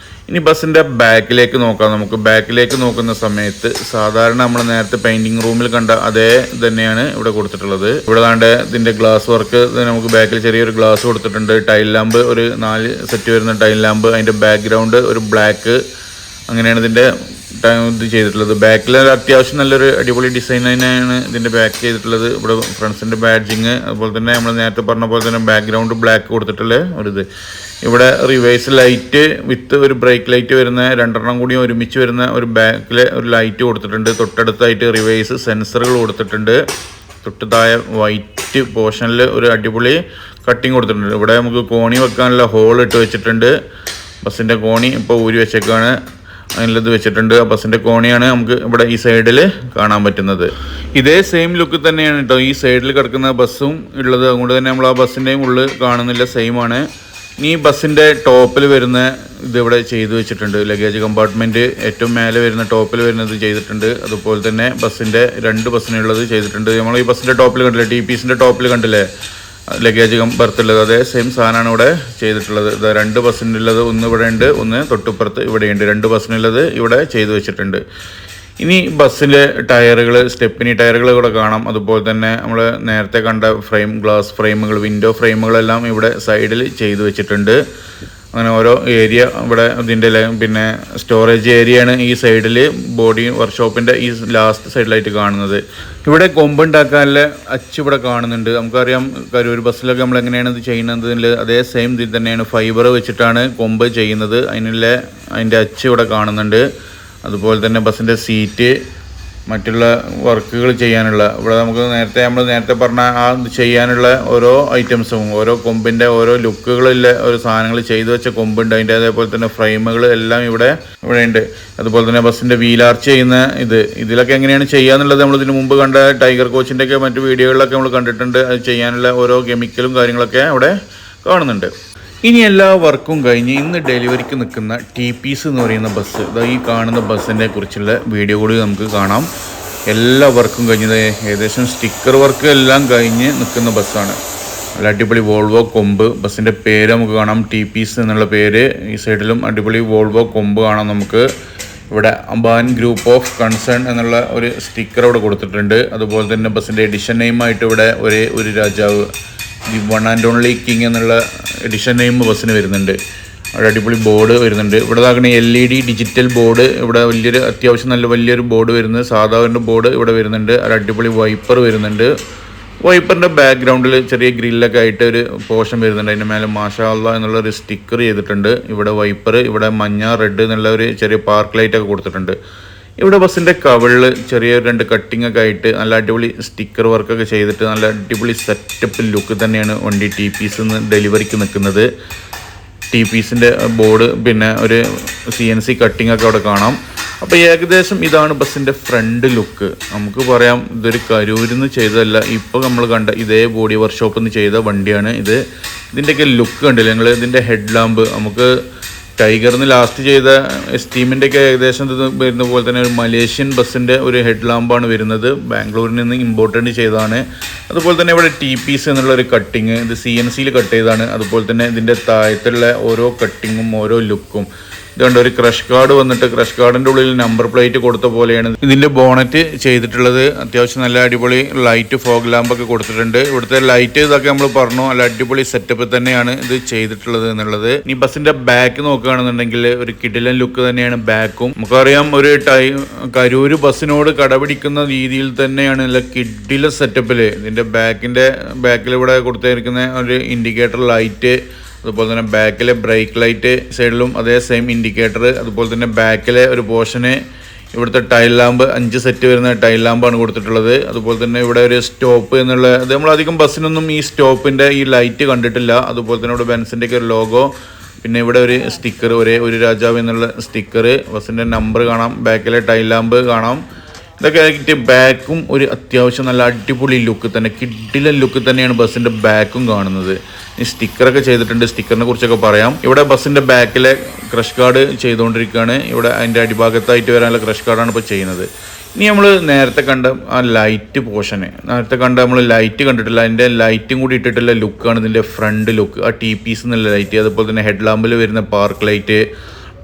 ഇനി ബസ്സിൻ്റെ ബാക്കിലേക്ക് നോക്കാം നമുക്ക്. ബാക്കിലേക്ക് നോക്കുന്ന സമയത്ത് സാധാരണ നമ്മൾ നേരത്തെ പെയിൻറ്റിങ് റൂമിൽ കണ്ട അതേ തന്നെയാണ് ഇവിടെ കൊടുത്തിട്ടുള്ളത്. ഇവിടെ ദാണ്ട് ഇതിൻ്റെ ഗ്ലാസ് വർക്ക്, നമുക്ക് ബാക്കിൽ ചെറിയൊരു ഗ്ലാസ് കൊടുത്തിട്ടുണ്ട്. ടൈൽ ലാമ്പ്, ഒരു 4 സെറ്റ് വരുന്ന ടൈൽ ലാമ്പ്, അതിൻ്റെ ബാക്ക്ഗ്രൗണ്ട് ഒരു ബ്ലാക്ക്, അങ്ങനെയാണ് ഇതിൻ്റെ ഇത് ചെയ്തിട്ടുള്ളത്. ബാക്കിൽ അത്യാവശ്യം നല്ലൊരു അടിപൊളി ഡിസൈൻ തന്നെയാണ് ഇതിൻ്റെ ബാക്ക് ചെയ്തിട്ടുള്ളത്. ഇവിടെ ഫ്രണ്ട്സിൻ്റെ ബാഡ്ജിങ്, അതുപോലെ തന്നെ നമ്മൾ നേരത്തെ പറഞ്ഞ പോലെ തന്നെ ബാക്ക്ഗ്രൗണ്ട് ബ്ലാക്ക് കൊടുത്തിട്ടുള്ള ഒരിത്. ഇവിടെ റിവേഴ്സ് ലൈറ്റ് വിത്ത് ഒരു ബ്രേക്ക് ലൈറ്റ് വരുന്ന 2 കൂടി ഒരുമിച്ച് വരുന്ന ഒരു ബാക്കിൽ ഒരു ലൈറ്റ് കൊടുത്തിട്ടുണ്ട്. തൊട്ടടുത്തായിട്ട് റിവേഴ്സ് സെൻസറുകൾ കൊടുത്തിട്ടുണ്ട്. തൊട്ട് താഴെ വൈറ്റ് പോർഷനിൽ ഒരു അടിപൊളി കട്ടിങ് കൊടുത്തിട്ടുണ്ട്. ഇവിടെ നമുക്ക് കോണി വെക്കാനുള്ള ഹോൾ ഇട്ട് വെച്ചിട്ടുണ്ട്. ബസ്സിൻ്റെ കോണി ഇപ്പോൾ ഊരി വെച്ചേക്കാണ്, അതിനുള്ളത് വെച്ചിട്ടുണ്ട്. ആ ബസ്സിൻ്റെ കോണിയാണ് നമുക്ക് ഇവിടെ ഈ സൈഡിൽ കാണാൻ പറ്റുന്നത്. ഇതേ സെയിം ലുക്ക് തന്നെയാണ് കേട്ടോ ഈ സൈഡിൽ കിടക്കുന്ന ബസ്സും ഉള്ളത്. അതുകൊണ്ട് തന്നെ നമ്മൾ ആ ബസ്സിൻ്റെയും ഉള്ളിൽ കാണുന്നില്ല, സെയിം ആണ്. ഇനി ബസ്സിൻ്റെ ടോപ്പിൽ വരുന്ന ഇതിവിടെ ചെയ്തു വെച്ചിട്ടുണ്ട്. ലഗേജ് കമ്പാർട്ട്മെൻറ്റ് ഏറ്റവും മേലെ വരുന്ന ടോപ്പിൽ വരുന്നത് ചെയ്തിട്ടുണ്ട്. അതുപോലെ തന്നെ ബസ്സിൻ്റെ 2 ബസ്സിനുള്ളത് ചെയ്തിട്ടുണ്ട്. നമ്മൾ ഈ ബസ്സിൻ്റെ ടോപ്പിൽ കണ്ടില്ലേ, TPSൻ്റെ ടോപ്പിൽ കണ്ടില്ലേ ലഗേജ് ബർത്തുള്ളത്, അതേ സെയിം സാധനമാണ് ഇവിടെ ചെയ്തിട്ടുള്ളത്. 2 ബസ്സിനുള്ളത് ഒന്ന് ഇവിടെ ഉണ്ട്, ഒന്ന് തൊട്ടുപ്പുറത്ത് ഇവിടെയുണ്ട്. 2 ബസ്സിനുള്ളത് ഇവിടെ ചെയ്തു വെച്ചിട്ടുണ്ട്. ഇനി ബസ്സിലെ ടയറുകൾ, സ്റ്റെപ്പിനി ടയറുകൾ ഇവിടെ കാണാം. അതുപോലെ തന്നെ നമ്മൾ നേരത്തെ കണ്ട ഗ്ലാസ് ഫ്രെയിമുകൾ, വിൻഡോ ഫ്രെയിമുകളെല്ലാം ഇവിടെ സൈഡിൽ ചെയ്തു വെച്ചിട്ടുണ്ട്. അങ്ങനെ ഓരോ ഏരിയ ഇവിടെ ഇതിൻ്റെ പിന്നെ സ്റ്റോറേജ് ഏരിയയാണ് ഈ സൈഡിൽ ബോഡി വർക്ക്ഷോപ്പിൻ്റെ ഈ ലാസ്റ്റ് സൈഡിലായിട്ട് കാണുന്നത്. ഇവിടെ കൊമ്പുണ്ടാക്കാനുള്ള അച്ച് ഇവിടെ കാണുന്നുണ്ട്. നമുക്കറിയാം കരൂർ ബസ്സിലൊക്കെ നമ്മൾ എങ്ങനെയാണ് ഇത് ചെയ്യുന്നതിൽ അതേ സെയിം ഇതിൽ തന്നെയാണ്, ഫൈബർ വെച്ചിട്ടാണ് കൊമ്പ് ചെയ്യുന്നത്. അതിൻ്റെ അച്ച് ഇവിടെ കാണുന്നുണ്ട്. അതുപോലെ തന്നെ ബസ്സിൻ്റെ സീറ്റ്, മറ്റുള്ള വർക്കുകൾ ചെയ്യാനുള്ള ഇവിടെ നമുക്ക് നമ്മൾ നേരത്തെ പറഞ്ഞ ആ ചെയ്യാനുള്ള ഓരോ ഐറ്റംസും, ഓരോ കൊമ്പിൻ്റെ ഓരോ ലുക്കുകളില്ല ഒരു സാധനങ്ങൾ ചെയ്തു വെച്ച കൊമ്പുണ്ട്. അതിൻ്റെ അതേപോലെ തന്നെ ഫ്രെയിമുകൾ എല്ലാം ഇവിടെ ഉണ്ട്. അതുപോലെ തന്നെ ബസ്സിൻ്റെ വീലാർച്ച് ചെയ്യുന്ന ഇതിലൊക്കെ എങ്ങനെയാണ് ചെയ്യാന്നുള്ളത് നമ്മൾ ഇതിന് മുമ്പ് കണ്ട ടൈഗർ കോച്ചിൻ്റെയൊക്കെ മറ്റു വീഡിയോകളിലൊക്കെ നമ്മൾ കണ്ടിട്ടുണ്ട്. അത് ചെയ്യാനുള്ള ഓരോ കെമിക്കലും കാര്യങ്ങളൊക്കെ അവിടെ കാണുന്നുണ്ട്. ഇനി എല്ലാ വർക്കും കഴിഞ്ഞ് ഇന്ന് ഡെലിവറിക്ക് നിൽക്കുന്ന TPS എന്ന് പറയുന്ന ബസ്, ഈ കാണുന്ന ബസ്സിനെ കുറിച്ചുള്ള വീഡിയോ കൂടി നമുക്ക് കാണാം. എല്ലാ വർക്കും കഴിഞ്ഞത് ഏകദേശം സ്റ്റിക്കർ വർക്ക് എല്ലാം കഴിഞ്ഞ് നിൽക്കുന്ന ബസ്സാണ്. നല്ല അടിപൊളി വോൾവോ കൊമ്പ്, ബസ്സിൻ്റെ പേര് നമുക്ക് കാണാം, TPS എന്നുള്ള പേര്. ഈ സൈഡിലും അടിപൊളി വോൾവോ കൊമ്പ് കാണാം നമുക്ക്. ഇവിടെ അംബാൻ ഗ്രൂപ്പ് ഓഫ് കൺസേൺ എന്നുള്ള ഒരു സ്റ്റിക്കർ ഇവിടെ കൊടുത്തിട്ടുണ്ട്. അതുപോലെ തന്നെ ബസ്സിൻ്റെ എഡിഷൻ നെയിമായിട്ട് ഇവിടെ ഒരു രാജാവ്, the one and only king എന്നുള്ള എഡിഷൻ നെയിം ബസ്സിന് വരുന്നുണ്ട്. അവിടെ അടിപൊളി ബോർഡ് വരുന്നുണ്ട്. ഇവിടെ താക്കണ LED ഡിജിറ്റൽ ബോർഡ്, ഇവിടെ അത്യാവശ്യം നല്ല വലിയൊരു ബോർഡ് വരുന്നത്. സാധാരണ ബോർഡ് ഇവിടെ വരുന്നുണ്ട്. ഒരു അടിപൊളി വൈപ്പർ വരുന്നുണ്ട്. വൈപ്പറിൻ്റെ ബാക്ക്ഗ്രൗണ്ടിൽ ചെറിയ ഗ്രില്ലൊക്കെ ആയിട്ട് ഒരു പോർഷൻ വരുന്നുണ്ട്. അതിൻ്റെ മേലെ മാഷാ അല്ലാഹ് എന്നുള്ള ഒരു സ്റ്റിക്കർ ചെയ്തിട്ടുണ്ട്. ഇവിടെ വൈപ്പർ, ഇവിടെ മഞ്ഞ റെഡ് എന്നുള്ള ഒരു ചെറിയ പാർക്ക് ലൈറ്റൊക്കെ കൊടുത്തിട്ടുണ്ട്. ഇവിടെ ബസ്സിൻ്റെ കവളിൽ ചെറിയ 2 കട്ടിങ് ഒക്കെ ആയിട്ട് നല്ല അടിപൊളി സ്റ്റിക്കർ വർക്കൊക്കെ ചെയ്തിട്ട് നല്ല അടിപൊളി സെറ്റപ്പ് ലുക്ക് തന്നെയാണ് വണ്ടി TPS ഡെലിവറിക്ക് നിൽക്കുന്നത്. TPSൻ്റെ ബോർഡ്, പിന്നെ ഒരു CNC കട്ടിങ് ഒക്കെ അവിടെ കാണാം. അപ്പോൾ ഏകദേശം ഇതാണ് ബസ്സിൻ്റെ ഫ്രണ്ട് ലുക്ക്. നമുക്ക് പറയാം ഇതൊരു കരൂരിൽ നിന്ന് ചെയ്തതല്ല, ഇപ്പോൾ നമ്മൾ കണ്ട ഇതേ ബോഡി വർക്ക്ഷോപ്പിൽ നിന്ന് ചെയ്ത വണ്ടിയാണ് ഇത്. ഇതിൻ്റെയൊക്കെ ലുക്ക് കണ്ടില്ല നിങ്ങൾ? ഇതിൻ്റെ ഹെഡ് ലാമ്പ് നമുക്ക് ടൈഗറിന് ലാസ്റ്റ് ചെയ്ത എസ്റ്റീമിൻ്റെയൊക്കെ ഏകദേശം ഇത് വരുന്ന പോലെ തന്നെ ഒരു മലേഷ്യൻ ബസ്സിൻ്റെ ഒരു ഹെഡ് ലാമ്പാണ് വരുന്നത്. ബാംഗ്ലൂരിൽ നിന്ന് ഇമ്പോർട്ടൻ്റ് ചെയ്തതാണ്. അതുപോലെ തന്നെ ഇവിടെ TPS എന്നുള്ള ഒരു കട്ടിങ്, ഇത് CNCയിൽ കട്ട് ചെയ്തതാണ്. അതുപോലെ തന്നെ ഇതിൻ്റെ താഴത്തുള്ള ഓരോ കട്ടിങ്ങും ഓരോ ലുക്കും ഇതുകൊണ്ട് ഒരു ക്രഷ് കാർഡ് വന്നിട്ട് ക്രഷ് കാർഡിൻ്റെ ഉള്ളിൽ നമ്പർ പ്ലേറ്റ് കൊടുത്ത പോലെയാണ് ഇതിൻ്റെ ബോണറ്റ് ചെയ്തിട്ടുള്ളത്. അത്യാവശ്യം നല്ല അടിപൊളി ലൈറ്റ്, ഫോഗ് ലാമ്പൊക്കെ കൊടുത്തിട്ടുണ്ട്. ഇവിടുത്തെ ലൈറ്റ് ഇതൊക്കെ നമ്മൾ പറഞ്ഞു, നല്ല അടിപൊളി സെറ്റപ്പ് തന്നെയാണ് ഇത് ചെയ്തിട്ടുള്ളത് എന്നുള്ളത്. ഈ ബസ്സിൻ്റെ ബാക്ക് നോക്കുകയാണെന്നുണ്ടെങ്കിൽ ഒരു കിടിലൻ ലുക്ക് തന്നെയാണ് ബാക്കും. നമുക്കറിയാം ഒരു കരൂർ ബസ്സിനോട് കടപിടിക്കുന്ന രീതിയിൽ തന്നെയാണ് നല്ല കിടിലൻ സെറ്റപ്പിൽ ഇതിൻ്റെ ബാക്കിൽ ഇവിടെ കൊടുത്തിരിക്കുന്ന ഒരു ഇൻഡിക്കേറ്റർ ലൈറ്റ്, അതുപോലെ തന്നെ ബാക്കിലെ ബ്രേക്ക് ലൈറ്റ്, സൈഡിലും അതേ സെയിം ഇൻഡിക്കേറ്റർ. അതുപോലെ തന്നെ ബാക്കിലെ ഒരു പോർഷന് ഇവിടുത്തെ ടൈൽ ലാമ്പ് 5 സെറ്റ് വരുന്ന ടൈൽ ലാമ്പാണ് കൊടുത്തിട്ടുള്ളത്. അതുപോലെ തന്നെ ഇവിടെ ഒരു സ്റ്റോപ്പ് എന്നുള്ള ഇത് നമ്മളധികം ബസ്സിനൊന്നും ഈ സ്റ്റോപ്പിൻ്റെ ഈ ലൈറ്റ് കണ്ടിട്ടില്ല. അതുപോലെ തന്നെ ഇവിടെ ബെൻസിൻ്റെയൊക്കെ ഒരു ലോഗോ, പിന്നെ ഇവിടെ ഒരു സ്റ്റിക്കർ, ഒരു രാജാവ് എന്നുള്ള സ്റ്റിക്കർ, ബസ്സിൻ്റെ നമ്പർ കാണാം, ബാക്കിലെ ടൈൽ ലാമ്പ് കാണാം. ഇതൊക്കെ ആയിട്ട് ബാക്കും ഒരു അത്യാവശ്യം നല്ല അടിപൊളി ലുക്ക് തന്നെ, കിഡിലൻ ലുക്ക് തന്നെയാണ് ബസ്സിൻ്റെ ബാക്കും കാണുന്നത്. ഈ സ്റ്റിക്കറൊക്കെ ചെയ്തിട്ടുണ്ട്, സ്റ്റിക്കറിനെ കുറിച്ചൊക്കെ പറയാം. ഇവിടെ ബസ്സിൻ്റെ ബാക്കിലെ ക്രഷ് കാർഡ് ചെയ്തുകൊണ്ടിരിക്കുകയാണ്. ഇവിടെ അതിൻ്റെ അടിഭാഗത്തായിട്ട് വരാനുള്ള ക്രഷ് കാർഡാണ് ഇപ്പോൾ ചെയ്യുന്നത്. ഇനി നമ്മൾ നേരത്തെ കണ്ട ആ ലൈറ്റ് പോർഷന്, നമ്മൾ ലൈറ്റ് കണ്ടിട്ടില്ല, അതിൻ്റെ ലൈറ്റും കൂടി ഇട്ടിട്ടുള്ള ലുക്കാണ് ഇതിൻ്റെ ഫ്രണ്ട് ലുക്ക്. ആ TPS എന്നുള്ള ലൈറ്റ്, അതുപോലെ തന്നെ ഹെഡ് ലാമ്പിൽ വരുന്ന പാർക്ക് ലൈറ്റ്,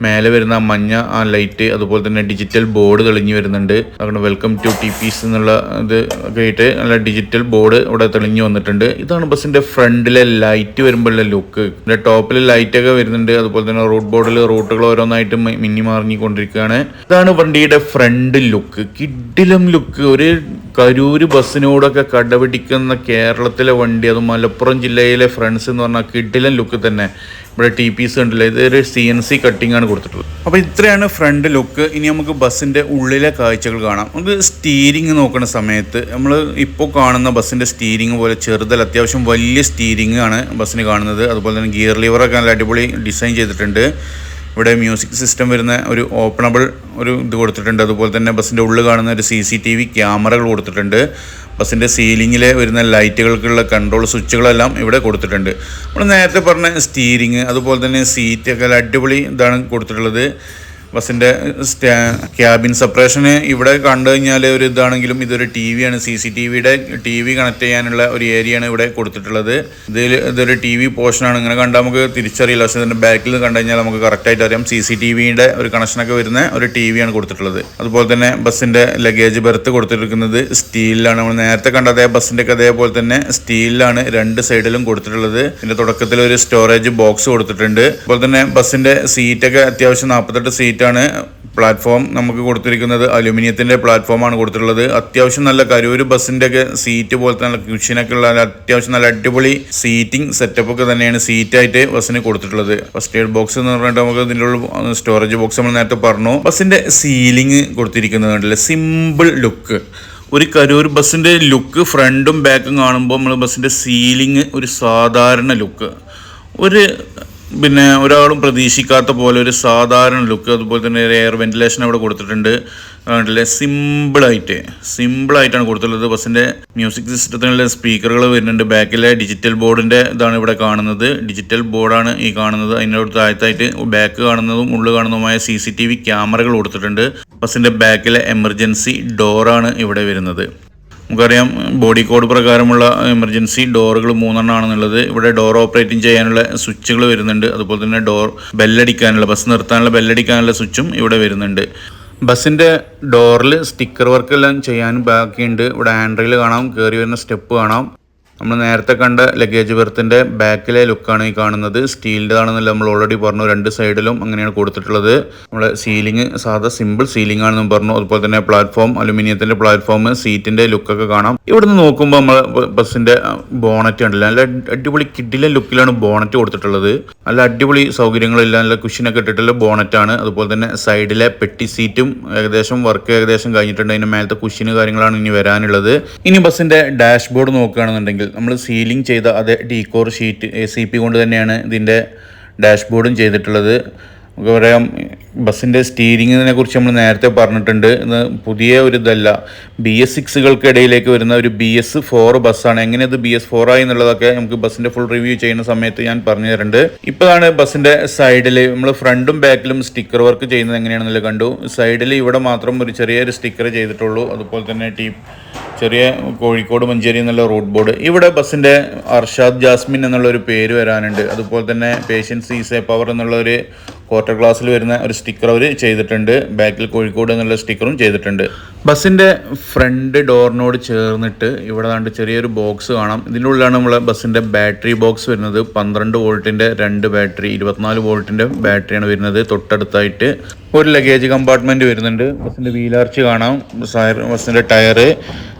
മേലെ വരുന്ന മഞ്ഞ ആ ലൈറ്റ്, അതുപോലെ തന്നെ ഡിജിറ്റൽ ബോർഡ് തെളിഞ്ഞു വരുന്നുണ്ട്. അതുകൊണ്ട് വെൽക്കം ടു TPS എന്നുള്ള ഇത് ഒക്കെ ആയിട്ട് നല്ല ഡിജിറ്റൽ ബോർഡ് ഇവിടെ തെളിഞ്ഞു വന്നിട്ടുണ്ട്. ഇതാണ് ബസ്സിന്റെ ഫ്രണ്ടിലെ ലൈറ്റ് വരുമ്പോഴുള്ള ലുക്ക്. ഇതിന്റെ ടോപ്പിൽ ലൈറ്റ് ഒക്കെ വരുന്നുണ്ട്. അതുപോലെ തന്നെ റൂട്ട് ബോർഡിൽ റൂട്ടുകൾ ഓരോന്നായിട്ട് മിന്നി മറിഞ്ഞുകൊണ്ടിരിക്കുകയാണ്. ഇതാണ് വണ്ടിയുടെ ഫ്രണ്ട് ലുക്ക്. കിഡിലം ലുക്ക്. ഒരു കരൂര് ബസ്സിനോടൊക്കെ കടപിടിക്കുന്ന കേരളത്തിലെ വണ്ടി, അത് മലപ്പുറം ജില്ലയിലെ ഫ്രണ്ട്സ് എന്ന് പറഞ്ഞാൽ കിഡിലം ലുക്ക് തന്നെ. ഇവിടെ TPS ഉണ്ടല്ലോ, ഇതൊരു CNC കട്ടിംഗ് ആണ് കൊടുത്തിട്ടുള്ളത്. അപ്പോൾ ഇത്രയാണ് ഫ്രണ്ട് ലുക്ക്. ഇനി നമുക്ക് ബസ്സിൻ്റെ ഉള്ളിലെ കാഴ്ചകൾ കാണാം. നമുക്ക് സ്റ്റീരിങ് നോക്കുന്ന സമയത്ത് നമ്മൾ ഇപ്പോൾ കാണുന്ന ബസ്സിൻ്റെ സ്റ്റീരിങ് പോലെ ചെറുതല്ല, അത്യാവശ്യം വലിയ സ്റ്റീരിങ് ആണ് ബസ്സിന് കാണുന്നത്. അതുപോലെ തന്നെ ഗിയർ ലിവറൊക്കെ നല്ല അടിപൊളി ഡിസൈൻ ചെയ്തിട്ടുണ്ട്. ഇവിടെ മ്യൂസിക് സിസ്റ്റം വരുന്ന ഒരു ഓപ്പണബിൾ ഒരു ഇത് കൊടുത്തിട്ടുണ്ട്. അതുപോലെ തന്നെ ബസ്സിൻ്റെ ഉള്ളിൽ കാണുന്ന ഒരു CCTV ക്യാമറകൾ കൊടുത്തിട്ടുണ്ട്. ബസ്സിൻ്റെ സീലിങ്ങിൽ വരുന്ന ലൈറ്റുകൾക്കുള്ള കൺട്രോൾ സ്വിച്ചുകളെല്ലാം ഇവിടെ കൊടുത്തിട്ടുണ്ട്. നമ്മൾ നേരത്തെ പറഞ്ഞ സ്റ്റീരിങ്, അതുപോലെ തന്നെ സീറ്റൊക്കെ അടിപൊളി ഇതാണ് കൊടുത്തിട്ടുള്ളത്. ബസ്സിൻ്റെ ക്യാബിൻ സെപ്പറേഷന് ഇവിടെ കണ്ടു കഴിഞ്ഞാൽ ഒരു ഇതാണെങ്കിലും ഇതൊരു TV ആണ്. CCTVയുടെ TV കണക്ട് ചെയ്യാനുള്ള ഒരു ഏരിയ ആണ് ഇവിടെ കൊടുത്തിട്ടുള്ളത്. ഇതൊരു TV പോർഷനാണ്. ഇങ്ങനെ കണ്ടാൽ നമുക്ക് തിരിച്ചറിയില്ല, പക്ഷേ ഇതിൻ്റെ ബാക്കിൽ കണ്ടു കഴിഞ്ഞാൽ നമുക്ക് കറക്റ്റായിട്ട് അറിയാം. CCTVയുടെ ഒരു കണക്ഷനൊക്കെ വരുന്ന ഒരു TV ആണ് കൊടുത്തിട്ടുള്ളത്. അതുപോലെ തന്നെ ബസ്സിൻ്റെ ലഗേജ് ബെർത്ത് കൊടുത്തിരിക്കുന്നത് സ്റ്റീലിലാണ്. നമ്മൾ നേരത്തെ കണ്ട അതേ ബസ്സിൻ്റെ ഒക്കെ അതേപോലെ തന്നെ സ്റ്റീലിലാണ് രണ്ട് സൈഡിലും കൊടുത്തിട്ടുള്ളത്. ഇതിൻ്റെ തുടക്കത്തിൽ ഒരു സ്റ്റോറേജ് ബോക്സ് കൊടുത്തിട്ടുണ്ട്. അതുപോലെ തന്നെ ബസ്സിൻ്റെ സീറ്റൊക്കെ അത്യാവശ്യം 48 സീറ്റാണ്. പ്ലാറ്റ്ഫോം നമുക്ക് കൊടുത്തിരിക്കുന്നത് അലുമിനിയത്തിൻ്റെ പ്ലാറ്റ്ഫോമാണ് കൊടുത്തിട്ടുള്ളത്. അത്യാവശ്യം നല്ല കരൂര് ബസ്സിൻ്റെ ഒക്കെ സീറ്റ് പോലത്തെ നല്ല കുഷ്യനൊക്കെ ഉള്ള അത്യാവശ്യം നല്ല അടിപൊളി സീറ്റിംഗ് സെറ്റപ്പ് ഒക്കെ തന്നെയാണ് സീറ്റായിട്ട് ബസ്സിന് കൊടുത്തിട്ടുള്ളത്. ഫസ്റ്റ് എയ്ഡ് ബോക്സ് എന്ന് പറഞ്ഞിട്ട് നമുക്ക് ഇതിൻ്റെ ഉള്ള സ്റ്റോറേജ് ബോക്സ് നമ്മൾ നേരത്തെ പറഞ്ഞു. ബസ്സിൻ്റെ സീലിംഗ് കൊടുത്തിരിക്കുന്നത് കണ്ടില്ലേ, സിമ്പിൾ ലുക്ക്. ഒരു കരൂർ ബസ്സിൻ്റെ ലുക്ക് ഫ്രണ്ടും ബാക്കും കാണുമ്പോൾ നമ്മൾ ബസ്സിൻ്റെ സീലിംഗ് ഒരു സാധാരണ ലുക്ക്, പിന്നെ ഒരാളും പ്രതീക്ഷിക്കാത്ത പോലെ ഒരു സാധാരണ ലുക്ക്. അതുപോലെ തന്നെ ഒരു എയർ വെന്റിലേഷൻ അവിടെ കൊടുത്തിട്ടുണ്ട്. അതുകൊണ്ടല്ലേ സിമ്പിളായിട്ടാണ് കൊടുത്തിട്ടുള്ളത്. ബസ്സിൻ്റെ മ്യൂസിക് സിസ്റ്റത്തിനുള്ള സ്പീക്കറുകൾ വരുന്നുണ്ട്. ബാക്കിലെ ഡിജിറ്റൽ ബോർഡിൻ്റെ ഇതാണ് ഇവിടെ കാണുന്നത്. ഡിജിറ്റൽ ബോർഡാണ് ഈ കാണുന്നത്. അതിനോട് താഴത്തായിട്ട് ബാക്ക് കാണുന്നതും ഉള്ളിൽ കാണുന്നതുമായ CCTV ക്യാമറകൾ കൊടുത്തിട്ടുണ്ട്. ബസ്സിൻ്റെ ബാക്കിലെ എമർജൻസി ഡോറാണ് ഇവിടെ വരുന്നത്. നമുക്കറിയാം ബോഡി കോഡ് പ്രകാരമുള്ള എമർജൻസി ഡോറുകൾ 3 ആണെന്നുള്ളത്. ഇവിടെ ഡോർ ഓപ്പറേറ്റിംഗ് ചെയ്യാനുള്ള സ്വിച്ചുകൾ വരുന്നുണ്ട്. അതുപോലെ തന്നെ ബെല്ലടിക്കാനുള്ള, ബസ് നിർത്താനുള്ള ബെല്ലടിക്കാനുള്ള സ്വിച്ചും ഇവിടെ വരുന്നുണ്ട്. ബസ്സിൻ്റെ ഡോറിൽ സ്റ്റിക്കർ വർക്കെല്ലാം ചെയ്യാനും ബാക്കിയുണ്ട്. ഇവിടെ ഹാൻഡ് റെയിൽ കാണാം, കയറി വരുന്ന സ്റ്റെപ്പ് കാണാം. നമ്മൾ നേരത്തെ കണ്ട ലഗേജ് ബെർത്തിൻ്റെ ബാക്കിലെ ലുക്കാണ് ഈ കാണുന്നത്. സ്റ്റീലിൻ്റെതാണെന്നല്ല നമ്മൾ ഓൾറെഡി പറഞ്ഞു. രണ്ട് സൈഡിലും അങ്ങനെയാണ് കൊടുത്തിട്ടുള്ളത്. നമ്മുടെ സീലിംഗ് സാധാ സിമ്പിൾ സീലിംഗ് ആണെന്ന് പറഞ്ഞു. അതുപോലെ തന്നെ പ്ലാറ്റ്ഫോം അലുമിനിയത്തിൻ്റെ പ്ലാറ്റ്ഫോം, സീറ്റിൻ്റെ ലുക്കൊക്കെ കാണാം. ഇവിടുന്ന് നോക്കുമ്പോൾ നമ്മൾ ബസ്സിൻ്റെ ബോണറ്റ് ഉണ്ടല്ലോ, നല്ല അടിപൊളി കിഡിലെ ലുക്കിലാണ് ബോണറ്റ് കൊടുത്തിട്ടുള്ളത്. നല്ല അടിപൊളി സൗകര്യങ്ങളെല്ലാം നല്ല കുഷ്യനൊക്കെ ഇട്ടിട്ടുള്ള ബോണറ്റാണ്. അതുപോലെ തന്നെ സൈഡിലെ പെട്ടി സീറ്റും വർക്ക് ഏകദേശം കഴിഞ്ഞിട്ടുണ്ട്. അതിൻ്റെ മേലത്തെ കുഷ്യന് കാര്യങ്ങളാണ് ഇനി വരാനുള്ളത്. ഇനി ബസ്സിൻ്റെ ഡാഷ്ബോർഡ് നോക്കുകയാണെന്നുണ്ടെങ്കിൽ നമ്മൾ സീലിംഗ് ചെയ്ത അതേ ഡീകോർ ഷീറ്റ് ACP കൊണ്ട് തന്നെയാണ് ഇതിൻ്റെ ഡാഷ്ബോർഡും ചെയ്തിട്ടുള്ളത്. നമുക്ക് പറയാം ബസ്സിൻ്റെ സ്റ്റീരിങ്ങിനെ കുറിച്ച് നമ്മൾ നേരത്തെ പറഞ്ഞിട്ടുണ്ട്. ഇത് പുതിയ ഒരു ഇതല്ല, BS6കൾക്കിടയിലേക്ക് വരുന്ന ഒരു BS4 ബസ്സാണ്. എങ്ങനെ ഇത് BS4 ആയി എന്നുള്ളതൊക്കെ നമുക്ക് ബസ്സിൻ്റെ ഫുൾ റിവ്യൂ ചെയ്യുന്ന സമയത്ത് ഞാൻ പറഞ്ഞു തരുന്നുണ്ട്. ഇപ്പോഴാണ് ബസ്സിൻ്റെ സൈഡിൽ നമ്മൾ ഫ്രണ്ടും ബാക്കിലും സ്റ്റിക്കർ വർക്ക് ചെയ്യുന്നത് എങ്ങനെയാണെന്നുള്ള കണ്ടു. സൈഡിൽ ഇവിടെ മാത്രം ഒരു ചെറിയൊരു സ്റ്റിക്കർ ചെയ്തിട്ടുള്ളൂ. അതുപോലെ തന്നെ ചെറിയ കോഴിക്കോട് മഞ്ചേരി എന്നുള്ള റൂട്ട് ബോർഡ്. ഇവിടെ ബസ്സിൻ്റെ അർഷാദ് ജാസ്മിൻ എന്നുള്ള ഒരു പേര് വരാനുണ്ട്. അതുപോലെ തന്നെ പേഷ്യൻസ് ഈസേ പവർ എന്നുള്ള ഒരു ക്വാർട്ടർ ക്ലാസ്സിൽ വരുന്ന ഒരു സ്റ്റിക്കർ അവർ ചെയ്തിട്ടുണ്ട്. ബാക്കിൽ കോഴിക്കോട് എന്നുള്ള സ്റ്റിക്കറും ചെയ്തിട്ടുണ്ട്. ബസ്സിൻ്റെ ഫ്രണ്ട് ഡോറിനോട് ചേർന്നിട്ട് ഇവിടെ കണ്ട് ചെറിയൊരു ബോക്സ് കാണാം. ഇതിൻ്റെ ഉള്ളിലാണ് നമ്മളെ ബസ്സിൻ്റെ ബാറ്ററി ബോക്സ് വരുന്നത്. 12 വോൾട്ടിൻ്റെ 2 ബാറ്ററി, 24 വോൾട്ടിൻ്റെ ബാറ്ററിയാണ് വരുന്നത്. തൊട്ടടുത്തായിട്ട് ഒരു ലഗേജ് കമ്പാർട്ട്മെൻറ്റ് വരുന്നുണ്ട്. ബസ്സിൻ്റെ വീലാർച്ച് കാണാം, ബസ്സിൻ്റെ ടയറ്,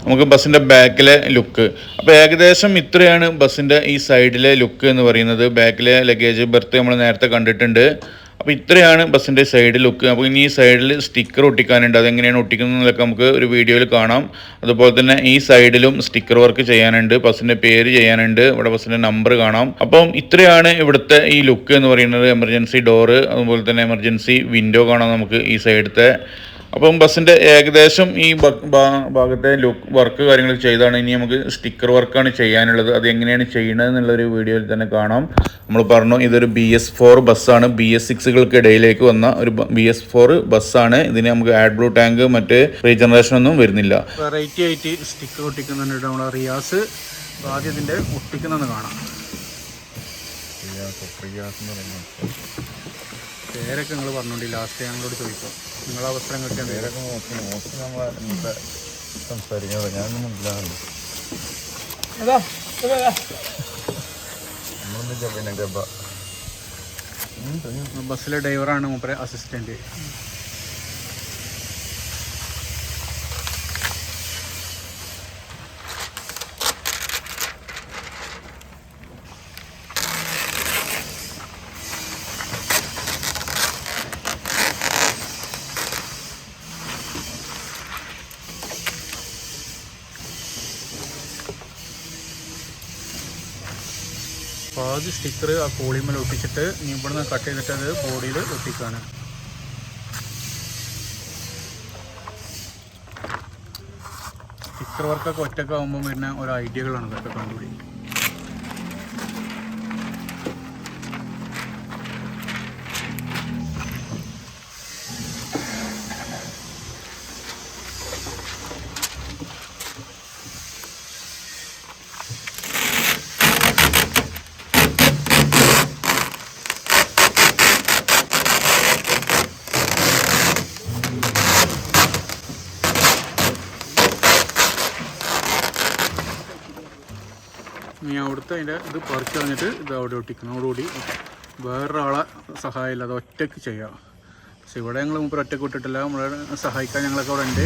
നമുക്ക് ബസ്സിൻ്റെ ബാക്കിലെ ലുക്ക്. അപ്പോൾ ഏകദേശം ഇത്രയാണ് ബസ്സിൻ്റെ ഈ സൈഡിലെ ലുക്ക് എന്ന് പറയുന്നത്. ബാക്കിലെ ലഗേജ് ബെർത്ത് നമ്മൾ നേരത്തെ കണ്ടിട്ടുണ്ട്. അപ്പോൾ ഇത്രയാണ് ബസ്സിൻ്റെ സൈഡ് ലുക്ക്. അപ്പോൾ ഇനി ഈ സൈഡിൽ സ്റ്റിക്കർ ഒട്ടിക്കാനുണ്ട്. അതെങ്ങനെയാണ് ഒട്ടിക്കുന്നതൊക്കെ നമുക്ക് ഒരു വീഡിയോയിൽ കാണാം. അതുപോലെ തന്നെ ഈ സൈഡിലും സ്റ്റിക്കർ വർക്ക് ചെയ്യാനുണ്ട്, ബസ്സിൻ്റെ പേര് ചെയ്യാനുണ്ട്, ഇവിടെ ബസ്സിൻ്റെ നമ്പർ കാണാം. അപ്പം ഇത്രയാണ് ഇവിടുത്തെ ഈ ലുക്ക് എന്ന് പറയുന്നത്. എമർജൻസി ഡോറ്, അതുപോലെ തന്നെ എമർജൻസി വിൻഡോ കാണാം നമുക്ക് ഈ സൈഡത്തെ. അപ്പം ബസ്സിൻ്റെ ഏകദേശം ഈ ഭാഗത്തെ ലുക്ക് വർക്ക് കാര്യങ്ങൾ ചെയ്താണ്. ഇനി നമുക്ക് സ്റ്റിക്കർ വർക്കാണ് ചെയ്യാനുള്ളത്. അത് എങ്ങനെയാണ് ചെയ്യുന്നത് എന്നുള്ളൊരു വീഡിയോയിൽ തന്നെ കാണാം. നമ്മൾ പറഞ്ഞു ഇതൊരു BS4 ബസ്സാണ്. BS6കൾക്കിടയിലേക്ക് വന്ന ഒരു BS4 ബസ്സാണ്. ഇതിന് നമുക്ക് ആഡ് ബ്ലൂ ടാങ്ക് മറ്റ് റീജനറേഷൻ ഒന്നും വരുന്നില്ല. വെറൈറ്റി ആയിട്ട് സ്റ്റിക്കർ ഒട്ടിക്കുന്നുണ്ട് നമ്മുടെ റിയാസ്. ആദ്യം ഇതിൻ്റെ ഒട്ടിക്കുന്നതെന്ന് കാണാം. പേരൊക്കെ നിങ്ങൾ പറഞ്ഞോണ്ടി ലാസ്റ്റ് ഞങ്ങളോട് ചോദിക്കാം. നിങ്ങളെ അവസ്ഥ നിങ്ങൾക്ക് പേരൊക്കെ നോക്കി നമ്മളെ ഇന്നത്തെ സംസാരിക്കുന്നത് ഞാനൊന്നും ഇല്ലാണല്ലോ. നമ്മളൊന്നും പിന്നെ ഗബ ബസ്സിലെ ഡ്രൈവറാണ് മൂപ്പരെ അസിസ്റ്റന്റ്. പാതി സ്റ്റിക്കർ ആ കോളിമേൽ ഒട്ടിച്ചിട്ട് ഇനി ഇവിടുന്ന് കട്ട് ചെയ്തിട്ട് അത് ബോഡിയിൽ ഒട്ടിക്കുകയാണ്. സ്റ്റിക്കർ വർക്കൊക്കെ ഒറ്റയ്ക്ക് ആകുമ്പോൾ വരുന്ന ഓരോ ഐഡിയകളാണ് ഇതൊക്കെ കണ്ടുപിടി. ഇനി അവിടുത്തെ അതിൻ്റെ ഇത് പറിച്ച് കളഞ്ഞിട്ട് ഇത് അവിടെ ഒട്ടിക്കണം. അതോടുകൂടി വേറൊരാളെ സഹായമില്ല, അത് ഒറ്റയ്ക്ക് ചെയ്യാം. പക്ഷെ ഇവിടെ ഞങ്ങൾ മുമ്പ് ഒറ്റയ്ക്ക് വിട്ടിട്ടില്ല, നമ്മളെ സഹായിക്കാൻ ഞങ്ങളൊക്കെ അവിടെ ഉണ്ട്.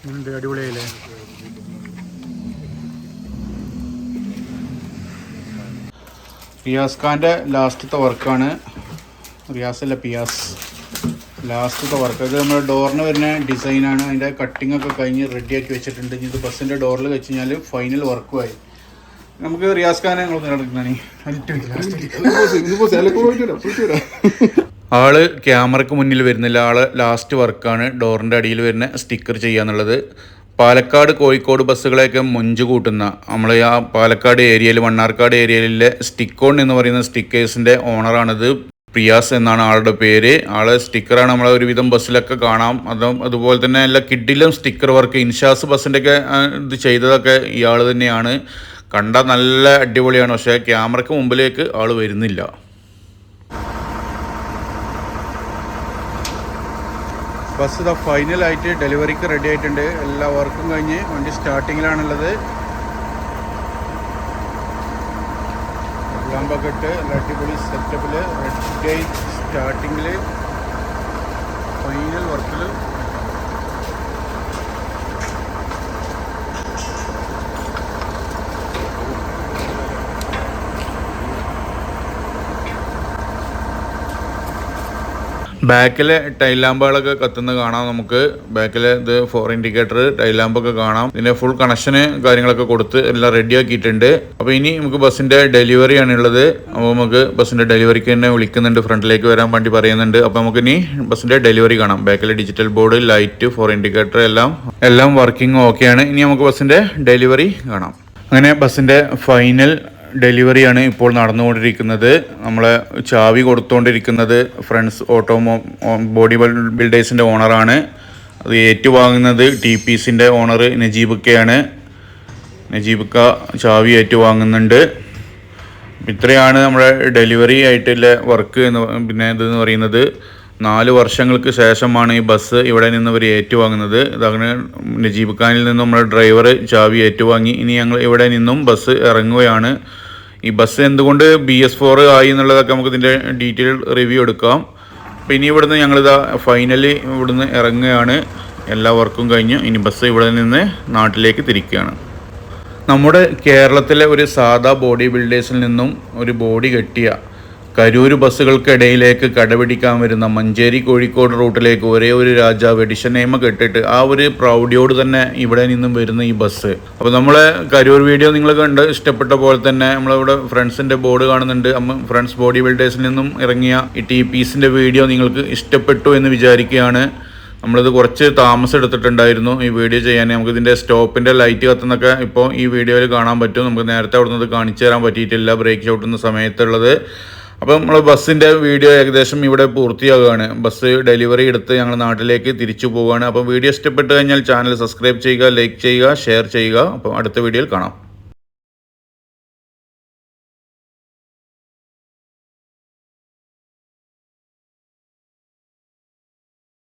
ഉണ്ട്, അടിപൊളിയായില്ലേ? റിയാസ് ഖാൻ്റെ ലാസ്റ്റത്തെ വർക്കാണ്. റിയാസ് അല്ല പിയാസ്, ലാസ്റ്റത്തെ വർക്ക്. അത് നമ്മുടെ ഡോറിന് വരുന്ന ഡിസൈനാണ്. അതിൻ്റെ കട്ടിംഗ് ഒക്കെ കഴിഞ്ഞ് റെഡിയാക്കി വെച്ചിട്ടുണ്ട്. ഇനി ഇത് ബസ്സിൻ്റെ ഡോറിൽ വെച്ച് കഴിഞ്ഞാൽ ഫൈനൽ വർക്കുമായി. നമുക്ക് റിയാസ് ഖാനെ ഞങ്ങൾ നടക്കുന്നതാണ്. ആള് ക്യാമറയ്ക്ക് മുന്നിൽ വരുന്നില്ല. ആള് ലാസ്റ്റ് വർക്കാണ് ഡോറിൻ്റെ അടിയിൽ വരുന്ന സ്റ്റിക്കർ ചെയ്യാന്നുള്ളത്. പാലക്കാട് കോഴിക്കോട് ബസ്സുകളെയൊക്കെ മൊഞ്ച് കൂട്ടുന്ന നമ്മൾ ആ പാലക്കാട് ഏരിയയിൽ മണ്ണാർക്കാട് ഏരിയയിലെ സ്റ്റിക്കോൺ എന്ന് പറയുന്ന സ്റ്റിക്കേഴ്സിൻ്റെ ഓണറാണിത്. പ്രിയാസ് എന്നാണ് ആളുടെ പേര്. ആള് സ്റ്റിക്കറാണ് നമ്മളെ ഒരുവിധം ബസ്സിലൊക്കെ കാണാം. അതുപോലെ തന്നെ എല്ലാ കിഡിലും സ്റ്റിക്കർ വർക്ക് ഇൻഷാസ് ബസ്സിൻ്റെയൊക്കെ ഇത് ചെയ്തതൊക്കെ ഇയാൾ തന്നെയാണ്. കണ്ട നല്ല അടിപൊളിയാണ്. പക്ഷേ ക്യാമറയ്ക്ക് മുമ്പിലേക്ക് ആൾ വരുന്നില്ല. ബസ് ഇതാ ഫൈനലായിട്ട് ഡെലിവറിക്ക് റെഡി ആയിട്ടുണ്ട്. എല്ലാ വർക്കും കഴിഞ്ഞ് വണ്ടി സ്റ്റാർട്ടിങ്ങിലാണുള്ളത്. ലാമ്പൊക്കെ ഇട്ട് അടിപൊളി സെറ്റപ്പിൽ റെഡി ആയി സ്റ്റാർട്ടിങ്ങിൽ ഫൈനൽ വർക്കിൽ ബാക്കിലെ ടൈൽ ലാമ്പുകളൊക്കെ കത്തുന്നത് കാണാം. നമുക്ക് ബാക്കിലെ ഇത് 4 ഇൻഡിക്കേറ്റർ ടൈൽ ലാമ്പൊക്കെ കാണാം. ഇതിൻ്റെ ഫുൾ കണക്ഷന് കാര്യങ്ങളൊക്കെ കൊടുത്ത് എല്ലാം റെഡിയാക്കിയിട്ടുണ്ട്. അപ്പോൾ ഇനി നമുക്ക് ബസ്സിൻ്റെ ഡെലിവറിയാണ് ഉള്ളത്. അപ്പോൾ നമുക്ക് ബസ്സിൻ്റെ ഡെലിവറിക്ക് തന്നെ വിളിക്കുന്നുണ്ട്, ഫ്രണ്ടിലേക്ക് വരാൻ വേണ്ടി പറയുന്നുണ്ട്. അപ്പോൾ നമുക്ക് ഇനി ബസ്സിൻ്റെ ഡെലിവറി കാണാം. ബാക്കിലെ ഡിജിറ്റൽ ബോർഡ്, ലൈറ്റ്, 4 ഇൻഡിക്കേറ്റർ എല്ലാം വർക്കിംഗ് ഓക്കെയാണ്. ഇനി നമുക്ക് ബസ്സിൻ്റെ ഡെലിവറി കാണാം. അങ്ങനെ ബസ്സിൻ്റെ ഫൈനൽ ഡെലിവറിയാണ് ഇപ്പോൾ നടന്നുകൊണ്ടിരിക്കുന്നത്. നമ്മളെ ചാവി കൊടുത്തുകൊണ്ടിരിക്കുന്നത് ഫ്രണ്ട്സ് ബോഡി ബിൽഡേഴ്സിൻ്റെ ഓണറാണ്. അത് ഏറ്റുവാങ്ങുന്നത് TPCൻ്റെ ഓണർ നജീബക്കയാണ്. നജീബക്ക ചാവി ഏറ്റുവാങ്ങുന്നുണ്ട്. ഇത്രയാണ് നമ്മുടെ ഡെലിവറി ആയിട്ടുള്ള വർക്ക് പിന്നെ ഇതെന്ന് പറയുന്നത്. 4 വർഷങ്ങൾക്ക് ശേഷമാണ് ഈ ബസ് ഇവിടെ നിന്ന് ഇവർ ഏറ്റുവാങ്ങുന്നത്. ഇതങ്ങനെ നജീബ് ഖാനിൽ നിന്നും നമ്മുടെ ഡ്രൈവർ ചാവി ഏറ്റുവാങ്ങി. ഇനി ഞങ്ങൾ ഇവിടെ നിന്നും ബസ് ഇറങ്ങുകയാണ്. ഈ ബസ് എന്തുകൊണ്ട് BS4 ആയി എന്നുള്ളതൊക്കെ നമുക്ക് ഇതിൻ്റെ ഡീറ്റെയിൽ റിവ്യൂ എടുക്കാം. അപ്പോൾ ഇനി ഇവിടുന്ന് ഞങ്ങളിതാ ഫൈനലി ഇവിടുന്ന് ഇറങ്ങുകയാണ്. എല്ലാ വർക്കും കഴിഞ്ഞ് ഇനി ബസ് ഇവിടെ നിന്ന് നാട്ടിലേക്ക് തിരിക്കുകയാണ്. നമ്മുടെ കേരളത്തിലെ ഒരു സാധാ ബോഡി ബിൽഡേഴ്സിൽ നിന്നും ഒരു ബോഡി കെട്ടിയ കരൂർ ബസ്സുകൾക്കിടയിലേക്ക് കടപിടിക്കാൻ വരുന്ന മഞ്ചേരി കോഴിക്കോട് റൂട്ടിലേക്ക് ഒരേ ഒരു രാജാവ് എഡിഷൻ നെയിമൊക്കെ ഇട്ടിട്ട് ആ ഒരു പ്രൗഢിയോട് തന്നെ ഇവിടെ നിന്നും വരുന്ന ഈ ബസ്. അപ്പോൾ നമ്മളെ കരൂർ വീഡിയോ നിങ്ങൾ കണ്ട് ഇഷ്ടപ്പെട്ട പോലെ തന്നെ നമ്മളിവിടെ ഫ്രണ്ട്സിൻ്റെ ബോർഡ് കാണുന്നുണ്ട്. ഫ്രണ്ട്സ് ബോഡി ബിൽഡേഴ്സിൽ നിന്നും ഇറങ്ങിയ ഈ TPSൻ്റെ വീഡിയോ നിങ്ങൾക്ക് ഇഷ്ടപ്പെട്ടു എന്ന് വിചാരിക്കുകയാണ്. നമ്മളിത് കുറച്ച് താമസം എടുത്തിട്ടുണ്ടായിരുന്നു ഈ വീഡിയോ ചെയ്യാൻ. നമുക്കിതിൻ്റെ സ്റ്റോപ്പിൻ്റെ ലൈറ്റ് കത്തുന്നൊക്കെ ഇപ്പോൾ ഈ വീഡിയോയിൽ കാണാൻ പറ്റും. നമുക്ക് നേരത്തെ അവിടെ നിന്ന് കാണിച്ചു തരാൻ പറ്റിയിട്ടില്ല ബ്രേക്ക് ചവിട്ടുന്ന സമയത്തുള്ളത്. അപ്പോൾ നമ്മൾ ബസ്സിൻ്റെ വീഡിയോ ഏകദേശം ഇവിടെ പൂർത്തിയാകുകയാണ്. ബസ് ഡെലിവറി എടുത്ത് ഞങ്ങൾ നാട്ടിലേക്ക് തിരിച്ചു പോവുകയാണ്. അപ്പോൾ വീഡിയോ ഇഷ്ടപ്പെട്ട് കഴിഞ്ഞാൽ ചാനൽ സബ്സ്ക്രൈബ് ചെയ്യുക, ലൈക്ക് ചെയ്യുക, ഷെയർ ചെയ്യുക. അപ്പോൾ അടുത്ത വീഡിയോയിൽ കാണാം.